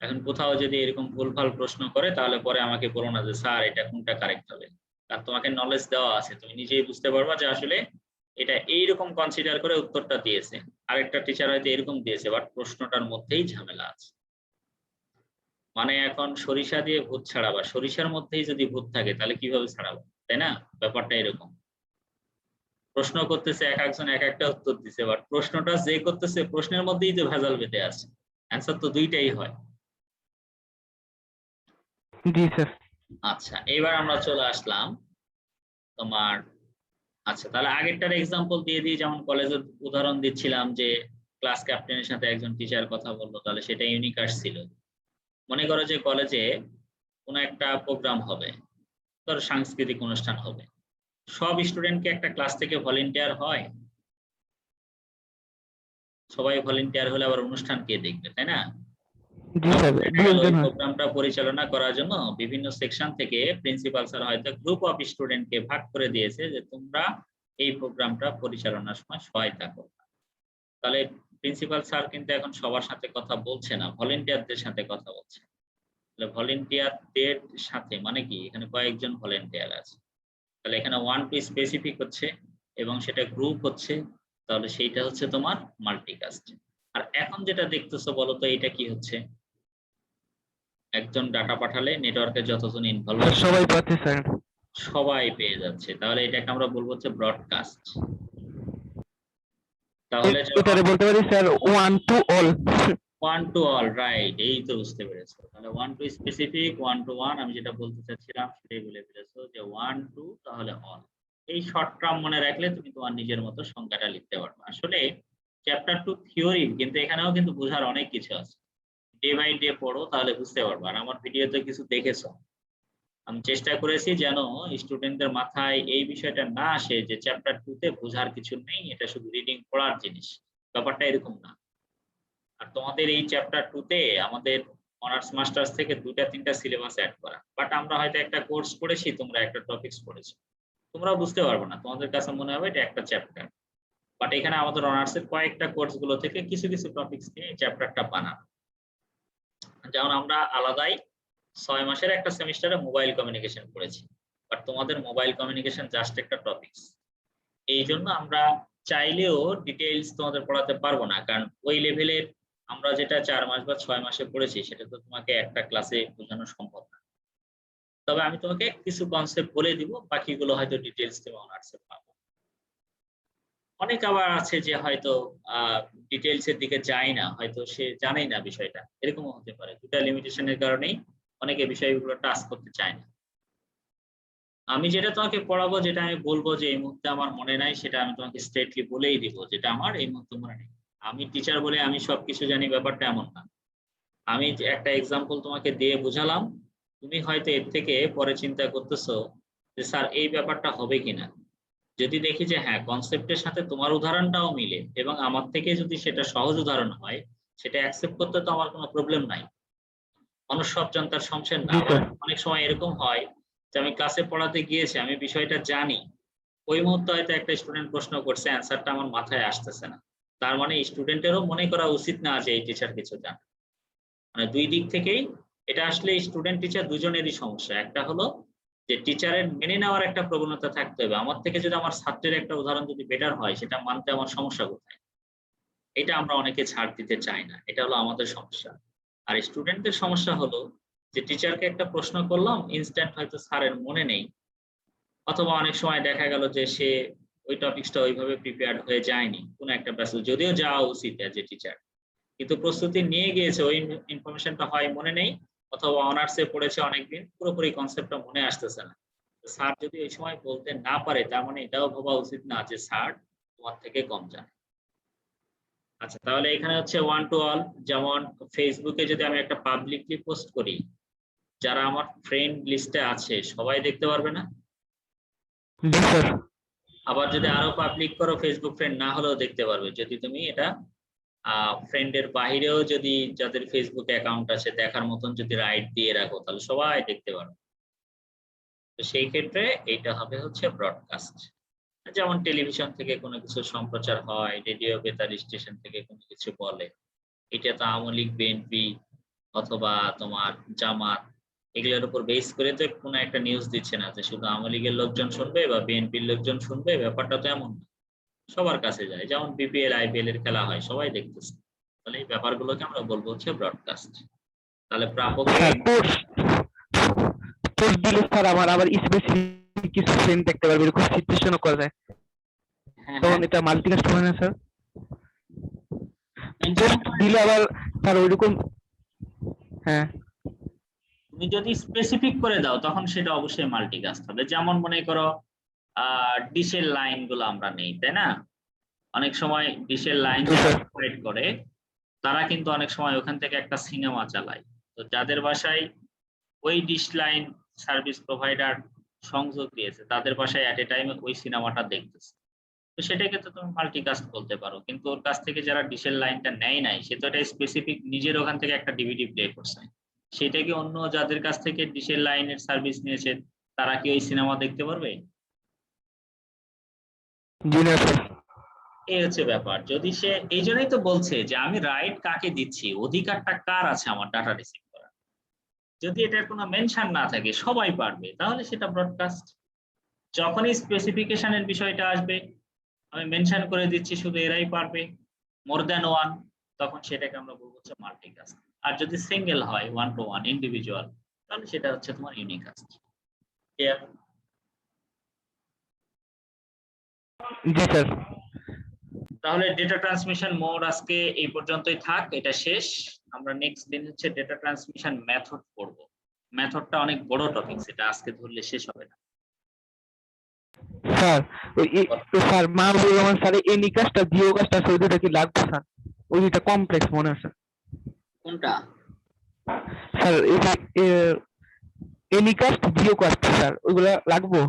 এখন কোথাও যদি এরকম ভুলভাল প্রশ্ন করে তাহলে পরে আমাকে বলো না যে স্যার এটা কোনটা কারেক্ট হবে। আর তোমাকে নলেজ দেওয়া আছে, তুমি নিজেই বুঝতে পারবা যে আসলে এটা এইরকম কনসিডার করে উত্তরটা দিয়েছে, আরেকটা টিচার হয়তো এরকম দিয়েছে, বাট প্রশ্নটার মধ্যেই ঝামেলা আছে। মানে এখন সরিষা দিয়ে ভূত ছাড়াবা, সরিষার মধ্যেই যদি ভূত থাকে তাহলে কিভাবে ছাড়াবো, তাই না? ব্যাপারটা এরকম। প্রশ্ন করতেছে এক একজন এক একটা উত্তর দিছে, বাট প্রশ্নটা যে করতেছে প্রশ্নের মধ্যেই তো ভেজাল বেঁধে আছে, অ্যান্সার তো দুইটাই হয়। জি স্যার। আচ্ছা, এবার আমরা চলে আসলাম তোমার, আচ্ছা তাহলে আগেরটার এক্সাম্পল দিয়ে দিই, যেমন কলেজের উদাহরণ দিচ্ছিলাম যে ক্লাস ক্যাপ্টেনের সাথে একজন টিচার কথা বললো, তাহলে সেটা ইউনিক আসছিল। মনে করো যে কলেজে কোনো একটা প্রোগ্রাম হবে, ধরো সাংস্কৃতিক অনুষ্ঠান হবে, সব স্টুডেন্ট কি একটা ক্লাস থেকে ভলেন্টিয়ার হয়? সবাই ভলেন্টিয়ার হলে আবার অনুষ্ঠান কে দেখবে, তাই না? জি স্যার, দেখা দু গেল একজন ওই হয়। প্রোগ্রামটা পরিচালনা করার জন্য বিভিন্ন সেকশন থেকে প্রিন্সিপাল স্যার হয়তো গ্রুপ অফ স্টুডেন্টকে ভাগ করে দিয়েছে যে তোমরা এই প্রোগ্রামটা পরিচালনার সময় সহায়তা করো। তাহলে প্রিন্সিপাল স্যার কিন্তু এখন সবার সাথে কথা বলছে না, ভলেন্টিয়ারদের সাথে কথা বলছে। তাহলে ভলেন্টিয়ারদের সাথে মানে কি, এখানে কয়েকজন ভলেন্টিয়ার আছে। তাহলে এখানে 1 টু স্পেসিফিক হচ্ছে এবং সেটা গ্রুপ হচ্ছে, তাহলে সেইটা হচ্ছে তোমার মাল্টিকাস্ট। আর এখন যেটা দেখতেছো বলো তো এটা কি হচ্ছে? একজন ডাটা পাঠালে নেটওয়ার্কে যতজন ইনভলভ স্যার আছে সবাই পাচ্ছে স্যার। সবাই পেয়ে যাচ্ছে, তাহলে এটাকে আমরা বলবো হচ্ছে ব্রডকাস্ট। তাহলে যখন এটারে বলতে পারি sir one to all. One to all, right, এই তো বুঝতে পেরেছো। তাহলে one to specific, one to one, আমি যেটা বলতে চাচ্ছিলাম সেটাই বলে ফেলেছো যে ওয়ান টু তাহলে অল। এই শর্ট টার্ম মনে রাখলে তুমি তোমার নিজের মতো সংখ্যাটা লিখতে পারবে। আসলে চ্যাপ্টার 2 থিওরি, কিন্তু এখানেও কিন্তু বোঝার অনেক কিছু আছে। ডে বাই ডে পড়ো তাহলে বুঝতে পারবে। আর আমার ভিডিওতে কিছু দেখেছো, আমি চেষ্টা করেছি যেন স্টুডেন্টদের মাথায় এই বিষয়টা না আসে যে চ্যাপ্টার 2 তে বোঝার কিছু নেই, এটা শুধু রিডিং পড়ার জিনিস। ব্যাপারটা এরকম না। আর তোমাদের এই চ্যাপ্টার 2 তে আমাদের অনার্স মাস্টার্স থেকে 2টা-3টা সিলেবাস এড করা। বাট আমরা হয়তো একটা কোর্স পড়েছি, তোমরা একটা টপিকস পড়েছো। তোমরাও বুঝতে পারবে না। তোমাদের কাছে মনে হবে এটা একটা চ্যাপ্টার। বাট এখানে আমাদের অনার্সের কয়েকটা কোর্স গুলো থেকে কিছু কিছু টপিকস নিয়ে এই চ্যাপ্টারটা বানানো। যেমন আমরা আলাদাই 6 মাসের একটা সেমিস্টারে মোবাইল কমিউনিকেশন পড়েছি। বাট তোমাদের মোবাইল কমিউনিকেশন জাস্ট একটা টপিকস। এইজন্য আমরা চাইলেও ডিটেইলস তোমাদের পড়াতে পারবো না। কারণ ওই লেভেলের আমরা যেটা 4 মাস বা 6 মাসে পড়েছি সেটা তো তোমাকে একটা ক্লাসে বোঝানো সম্ভব না। তবে আমি তোমাকে কিছু কনসেপ্ট বলে দিব, বাকিগুলো হয়তো ডিটেইলস তুমি অনার্সে পাবো। অনেক আবার আছে যে হয়তো ডিটেইলস এর দিকে যায় না, হয়তো সে জানেই না বিষয়টা। এরকমও হতে পারে। দুটা লিমিটেশনের কারণেই অনেকে বিষয়গুলো টাচ করতে চায় না। আমি যেটা তোমাকে পড়াবো, যেটা আমি বলবো যে এই মুহূর্তে আমার মনে নাই, সেটা আমি তোমাকে স্ট্রেটলি বলেই দিব যেটা আমার এই মুহূর্তে মনে নেই। আমি টিচার বলে আমি সবকিছু জানি ব্যাপারটা এমন না। আমি যে একটা এক্সাম্পল তোমাকে দিয়ে বুঝালাম, তুমি হয়তো এর থেকে পরে চিন্তা করতেছো যে স্যার এই ব্যাপারটা হবে কিনা। যদি দেখি যে হ্যাঁ কনসেপ্টের সাথে তোমার উদাহরণটাও মিলে এবং আমার থেকে যদি সেটা সহজ উদাহরণ হয়, সেটা অ্যাকসেপ্ট করতে তো আমার কোনো প্রবলেম নাই। মানুষ সব জানতার শমশের না। জি আবার স্যার। অনেক সময় এরকম হয় যে আমি ক্লাসে পড়াতে গিয়েছি, আমি বিষয়টা জানি, ওই মুহূর্তে হয়তো একটা স্টুডেন্ট প্রশ্ন করছে, অ্যান্সারটা আমার মাথায় আসতেছে না। তার মানে স্টুডেন্টেরও মনে করা উচিত না যে এই টিচার কিছু জানে। মানে দুই দিক থেকেই এটা আসলে স্টুডেন্ট টিচার দুজনেরই সমস্যা। একটা হলো যে টিচারের মেনে নেওয়ার একটা প্রবণতা থাকতে হবে। আমার থেকে যদি আমার ছাত্রের একটা উদাহরণ যদি বেটার হয়, সেটা মানতে আমার সমস্যা কোথায়? এটা আমরা অনেকে ছাড় দিতে চাই না। এটা হলো আমাদের সমস্যা। আর স্টুডেন্টদের সমস্যা হলো যে টিচারকে একটা প্রশ্ন করলাম, ইনস্ট্যান্ট হয়তো স্যারের মনে নেই, অথবা অনেক সময় দেখা গেল যে সে ওই টপিকসটা ওইভাবে প্রিপেয়ার্ড হয়ে যায়নি কোনো একটা প্যাসেজ, যদিও যাওয়া উচিত অ্যাজ এ টিচার, কিন্তু প্রস্তুতি নিয়ে গিয়েছে, ওই ইনফরমেশনটা হয় মনে নেই, অথবা অনার্সে পড়েছে অনেকদিন, পুরোপুরি কনসেপ্টটা মনে আসতেছে না। স্যার যদি ওই সময় বলতে না পারে, তার মানে এটাও ভাবা উচিত না যে স্যার তোমার থেকে কম জানে। আচ্ছা, তাহলে এখানে হচ্ছে ওয়ান টু অল। যেমন ফেসবুকে যদি আমি একটা পাবলিকলি পোস্ট করি, যারা আমার ফ্রেন্ড লিস্টে আছে সবাই দেখতে পারবে না? জি স্যার। আবার যদি আরো পাবলিক করো, ফেসবুক ফ্রেন্ড না হলেও দেখতে পারবে। যদি তুমি এটা ফ্রেন্ডের বাহিরেও যদি যাদের ফেসবুক অ্যাকাউন্ট আছে দেখার মতন যদি রাইট দিয়ে রাখো, তাহলে সবাই দেখতে পারবে। তো সেই ক্ষেত্রে এইটা হবে হচ্ছে ব্রডকাস্ট। যেমন টেলিভিশন থেকে কোনো কিছু সম্প্রচার হয়, রেডিও বেতার স্টেশন থেকে কোনো কিছু বলে, এটা তো আওয়ামী লীগ, বিএনপি অথবা তোমার জামাত, এগুলোর উপর বেস করে তো কোনো একটা নিউজ দিচ্ছে না যে শুধু আওয়ামী লীগের লোকজন শুনবে বা বিএনপির লোকজন শুনবে। ব্যাপারটা তো এমন না, সবার কাছে যায়। যেমন বিপিএল, আইপিএল এর খেলা হয়, সবাই দেখতেছে। তাহলে এই ব্যাপারগুলোকে আমরা বলবো হচ্ছে ব্রডকাস্ট। তাহলে প্রাপকের স্যার পোস্ট পোস্ট দিলে স্যার আমার আবার স্পেসিফিক কিছু ফ্রেন্ড দেখতে পারবে, এরকম সিচুয়েশনও করা যায়। হ্যাঁ তখন হ্যাঁ, এটা মাল্টিকাস্ট হয় না স্যার? মেনশন পোস্ট দিলে আবার স্যার ওইরকম। হ্যাঁ। তুমি যদি স্পেসিফিক করে দাও তখন সেটা অবশ্যই মাল্টিকাস্ট হবে। যেমন মনে করো ডিশের লাইন গুলো আমরা নেই, তাই না? অনেক সময় ডিশের লাইন জি যারা স্যার। প্রোভাইড করে তারা কিন্তু অনেক সময় ওখান থেকে একটা সিনেমা চালায়। তো তো যাদের বাসায় ওই ডিশ লাইন সার্ভিস প্রোভাইডার সংযোগ দিয়েছে তাদের বাসায় এট এ টাইমে ওই সিনেমাটা দেখতেছে, তো সেটাকে তো তুমি মাল্টিকাস্ট বলতে পারো। কিন্তু ওর কাছ থেকে যারা ডিশের লাইনটা নেয় নাই, সে তো এটা স্পেসিফিক নিজের ওখান থেকে একটা ডিভিডি প্লে করছে, সেটা কি অন্য যাদের কাছ থেকে ডিশের লাইনের সার্ভিস নিয়েছে তারা কি ওই সিনেমা দেখতে পারবে? জি না স্যার। এই হচ্ছে ব্যাপার। যদি সে, এই জন্যই তো বলছে যে আমি রাইট কাকে দিচ্ছি, অধিকারটা কার আছে আমার ডাটা রিসিভ করার। যদি এটার কোনো মেনশন না থাকে সবাই পারবে, তাহলে সেটা ব্রডকাস্ট। যখনই স্পেসিফিকেশনের বিষয়টা আসবে, আমি মেনশন করে দিচ্ছি শুধু এরাই পারবে, মোর দ্যান ওয়ান, তখন সেটাকে আমরা বলবো হচ্ছে মাল্টিকাস্ট। আর যদি সিঙ্গেল হয়, ওয়ান টু ওয়ান ইন্ডিভিজুয়াল, তাহলে সেটা হচ্ছে তোমার ইউনিকাস্ট। ক্লিয়ার? জি স্যার। তাহলে ডেটা ট্রান্সমিশন মোড আজকে এই পর্যন্তই থাক, এটা শেষ। আমরা নেক্সট দিন হচ্ছে ডেটা ট্রান্সমিশন মেথড পড়ব। মেথডটা অনেক বড় টপিক, সেটা আজকে ধরলে শেষ হবে না। Sir sir Mahbubur Rahman sir any কাজটা জিও কাজটা আছে ওই দুটা কি লাগবে স্যার? ওই দুটা কমপ্লেক্স মনে হয় স্যার। কোনটা? স্যার এই যে anycast geocast sir ওইগুলা লাগবো?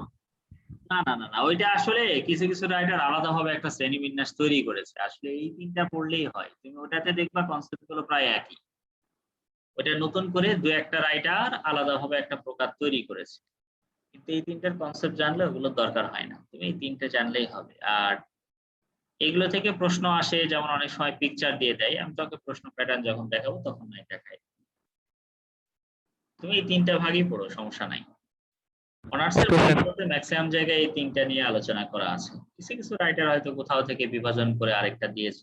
না না না না, ওইটা আসলে কিছু কিছু রাইটার আলাদাভাবে একটা শ্রেণীবিন্যাস তৈরি করেছে। আসলে এই তিনটা পড়লেই হয়, তুমি ওটাতে দেখবা কনসেপ্ট গুলো প্রায় একই। ওটা নতুন করে দু একটা রাইটার আলাদাভাবে একটা প্রকার তৈরি করেছে, কিন্তু এই তিনটার কনসেপ্ট জানলে ওগুলো দরকার হয় না, তুমি এই তিনটে জানলেই হবে। আর এগুলো থেকে প্রশ্ন আসে, যেমন অনেক সময় পিকচার দিয়ে দেয়, আমি তোকে প্রশ্ন প্যাটার্ন যখন দেখাবো তখন নাই দেখাই। তুমি এই তিনটা ভাগই পড়ো, সমস্যা নাই। অনার্সের বইগুলোতে ম্যাক্সিমাম জায়গায় এই তিনটা নিয়ে আলোচনা করা আছে। কিছু কিছু রাইটার হয়তো কোথাও থেকে বিভাজন করে আরেকটা দিয়েছে।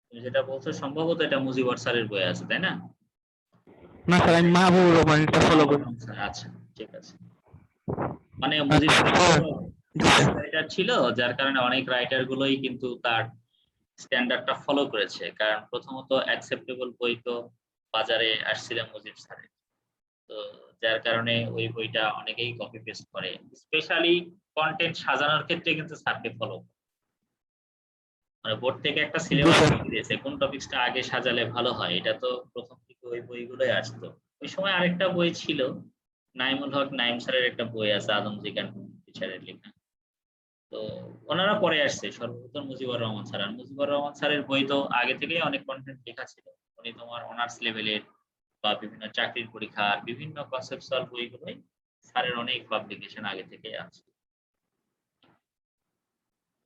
তুমি যেটা বলছো সম্ভবত এটা মুজিবর স্যারের বই আছে, তাই না? না স্যার আমি মাহবুবুর রহমানটা ফলো করি। আচ্ছা ঠিক আছে। মানে মুজিবর রাইটার ছিল, যার কারণে অনেক রাইটার গুলোই কিন্তু তার স্ট্যান্ডার্ডটা ফলো করেছে। কারণ প্রথমত অ্যাকসেপ্টেবল বই তো বাজারে আসছিল মুজিব স্যারের, তো যার কারণে ওই বইটা অনেকেই কপি পেস্ট করে। স্পেশালি কন্টেন্ট সাজানোর ক্ষেত্রে কিন্তু স্যারকে ফলো করে। মানে বোর্ড থেকে একটা সিলেবাস দিয়েছে, কোন টপিকসটা আগে সাজালে ভালো হয়, এটা তো প্রথম থেকে ওই বইগুলোই আসতো। ওই সময় আরেকটা বই ছিল, নাইমুল হক নাইম স্যারের একটা বই আছে, আদমজিগান টিচারের লেখা। তো ওনারা পরে আসছে, সর্বপ্রথম মুজিবুর রহমান স্যার। আর মুজিবুর রহমান স্যারের বই তো আগে থেকেই অনেক কন্টেন্ট লেখা ছিল। উনি তোমার অনার্স লেভেলের বা বিভিন্ন চাকরির পরীক্ষার বিভিন্ন কনসেপচুয়াল বইগুলোই স্যারের অনেক পাবলিকেশন আগে থেকে আছে।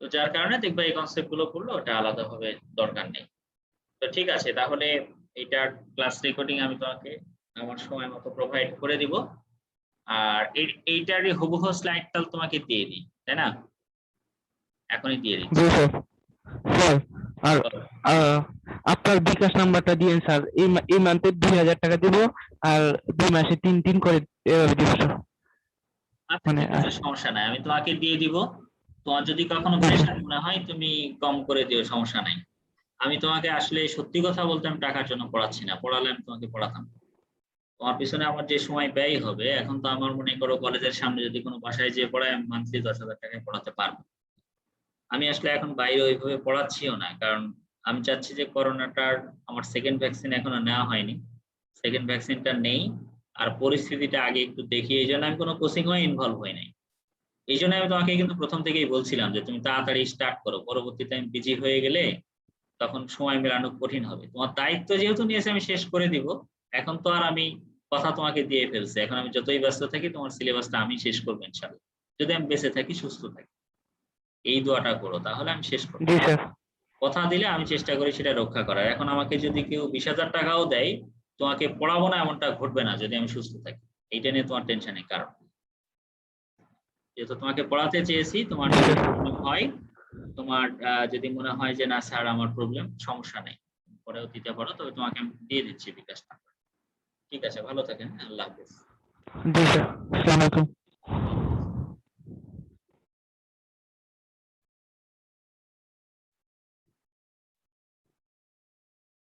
তো যার কারণে দেখবা এই কনসেপ্ট গুলো পড়লো, ওটা আলাদাভাবে দরকার নেই। তো ঠিক আছে, তাহলে এইটার ক্লাস রেকর্ডিং আমি তোমাকে আমার সময় মতো প্রোভাইড করে দিব। আর এইটারই হুবহু স্লাইডটা তোমাকে দিয়ে দিই, তাই না? এখনই দিয়ে দিচ্ছি। জি স্যার। স্যার আর আপনার বিকাশ নাম্বারটা দিয়েন স্যার। এই মান্থে 2000 টাকা দিব আর 2 মাসে 3 করে এভাবে দিব স্যার। আচ্ছা ঠিক আছে, সমস্যা নাই, আমি তোমাকে দিয়ে দিব। তোমার যদি কখনো প্রেশার মনে হয় তুমি কম করে দিও, সমস্যা নাই। আমি তোমাকে আসলে সত্যি কথা বলতে আমি টাকার জন্য পড়াচ্ছি না, পড়ালে আমি তোমাকে পড়াতাম। তোমার পিছনে আমার যে সময় ব্যয় হবে, এখন তো আমার মনে করো কলেজের সামনে যদি কোনো বাসায় যেয়ে পড়ায়, আমি মান্থলি 10,000 টাকায় পড়াতে পারবো। আমি আসলে এখন বাইরে ওইভাবে পড়াচ্ছিও না, কারণ আমি চাচ্ছি যে করোনাটার আমার সেকেন্ড ভ্যাকসিন এখনো নেওয়া হয়নি, সেকেন্ড ভ্যাকসিনটা নেই। আর পরিস্থিতিটা আগে একটু দেখি, এই জন্য আমি কোনো কোচিংও ইনভলভ হই নাই। এই জন্য আমি তোমাকে কিন্তু প্রথম থেকেই বলছিলাম যে তুমি তাড়াতাড়ি স্টার্ট করো, পরবর্তীতে আমি বিজি হয়ে গেলে তখন সময় মেলানো কঠিন হবে। তোমার দায়িত্ব যেহেতু নিয়েছে আমি শেষ করে দিব, এখন তো আর আমি কথা তোমাকে দিয়ে ফেলছি, এখন আমি যতই ব্যস্ত থাকি তোমার সিলেবাসটা আমি শেষ করবো ইনশাআল্লাহ, যদি আমি বেঁচে থাকি সুস্থ থাকি। এই দোয়াটা করো, তাহলে আমি শেষ করবো। জি স্যার। কথা দিলে আমি চেষ্টা করি সেটা রক্ষা করার। এখন আমাকে যদি কেউ 20,000 টাকাও দেয়, তোমাকে পড়াবো না এমনটা ঘটবে না যদি আমি সুস্থ থাকি। এইটা নিয়ে তোমার টেনশনের কারণ, যেহেতু তোমাকে পড়াতে চেয়েছি। তোমার যদি প্রবলেম হয়, তোমার যদি মনে হয় যে না স্যার আমার প্রবলেম, সমস্যা নেই, পরেও দিতে পারো, তবে তোমাকে আমি দিয়ে দিচ্ছি বিকাশ নাম্বার। ঠিক আছে, ভালো থাকেন, আল্লাহ হাফেজ। জি স্যার। আসসালামু আলাইকুম।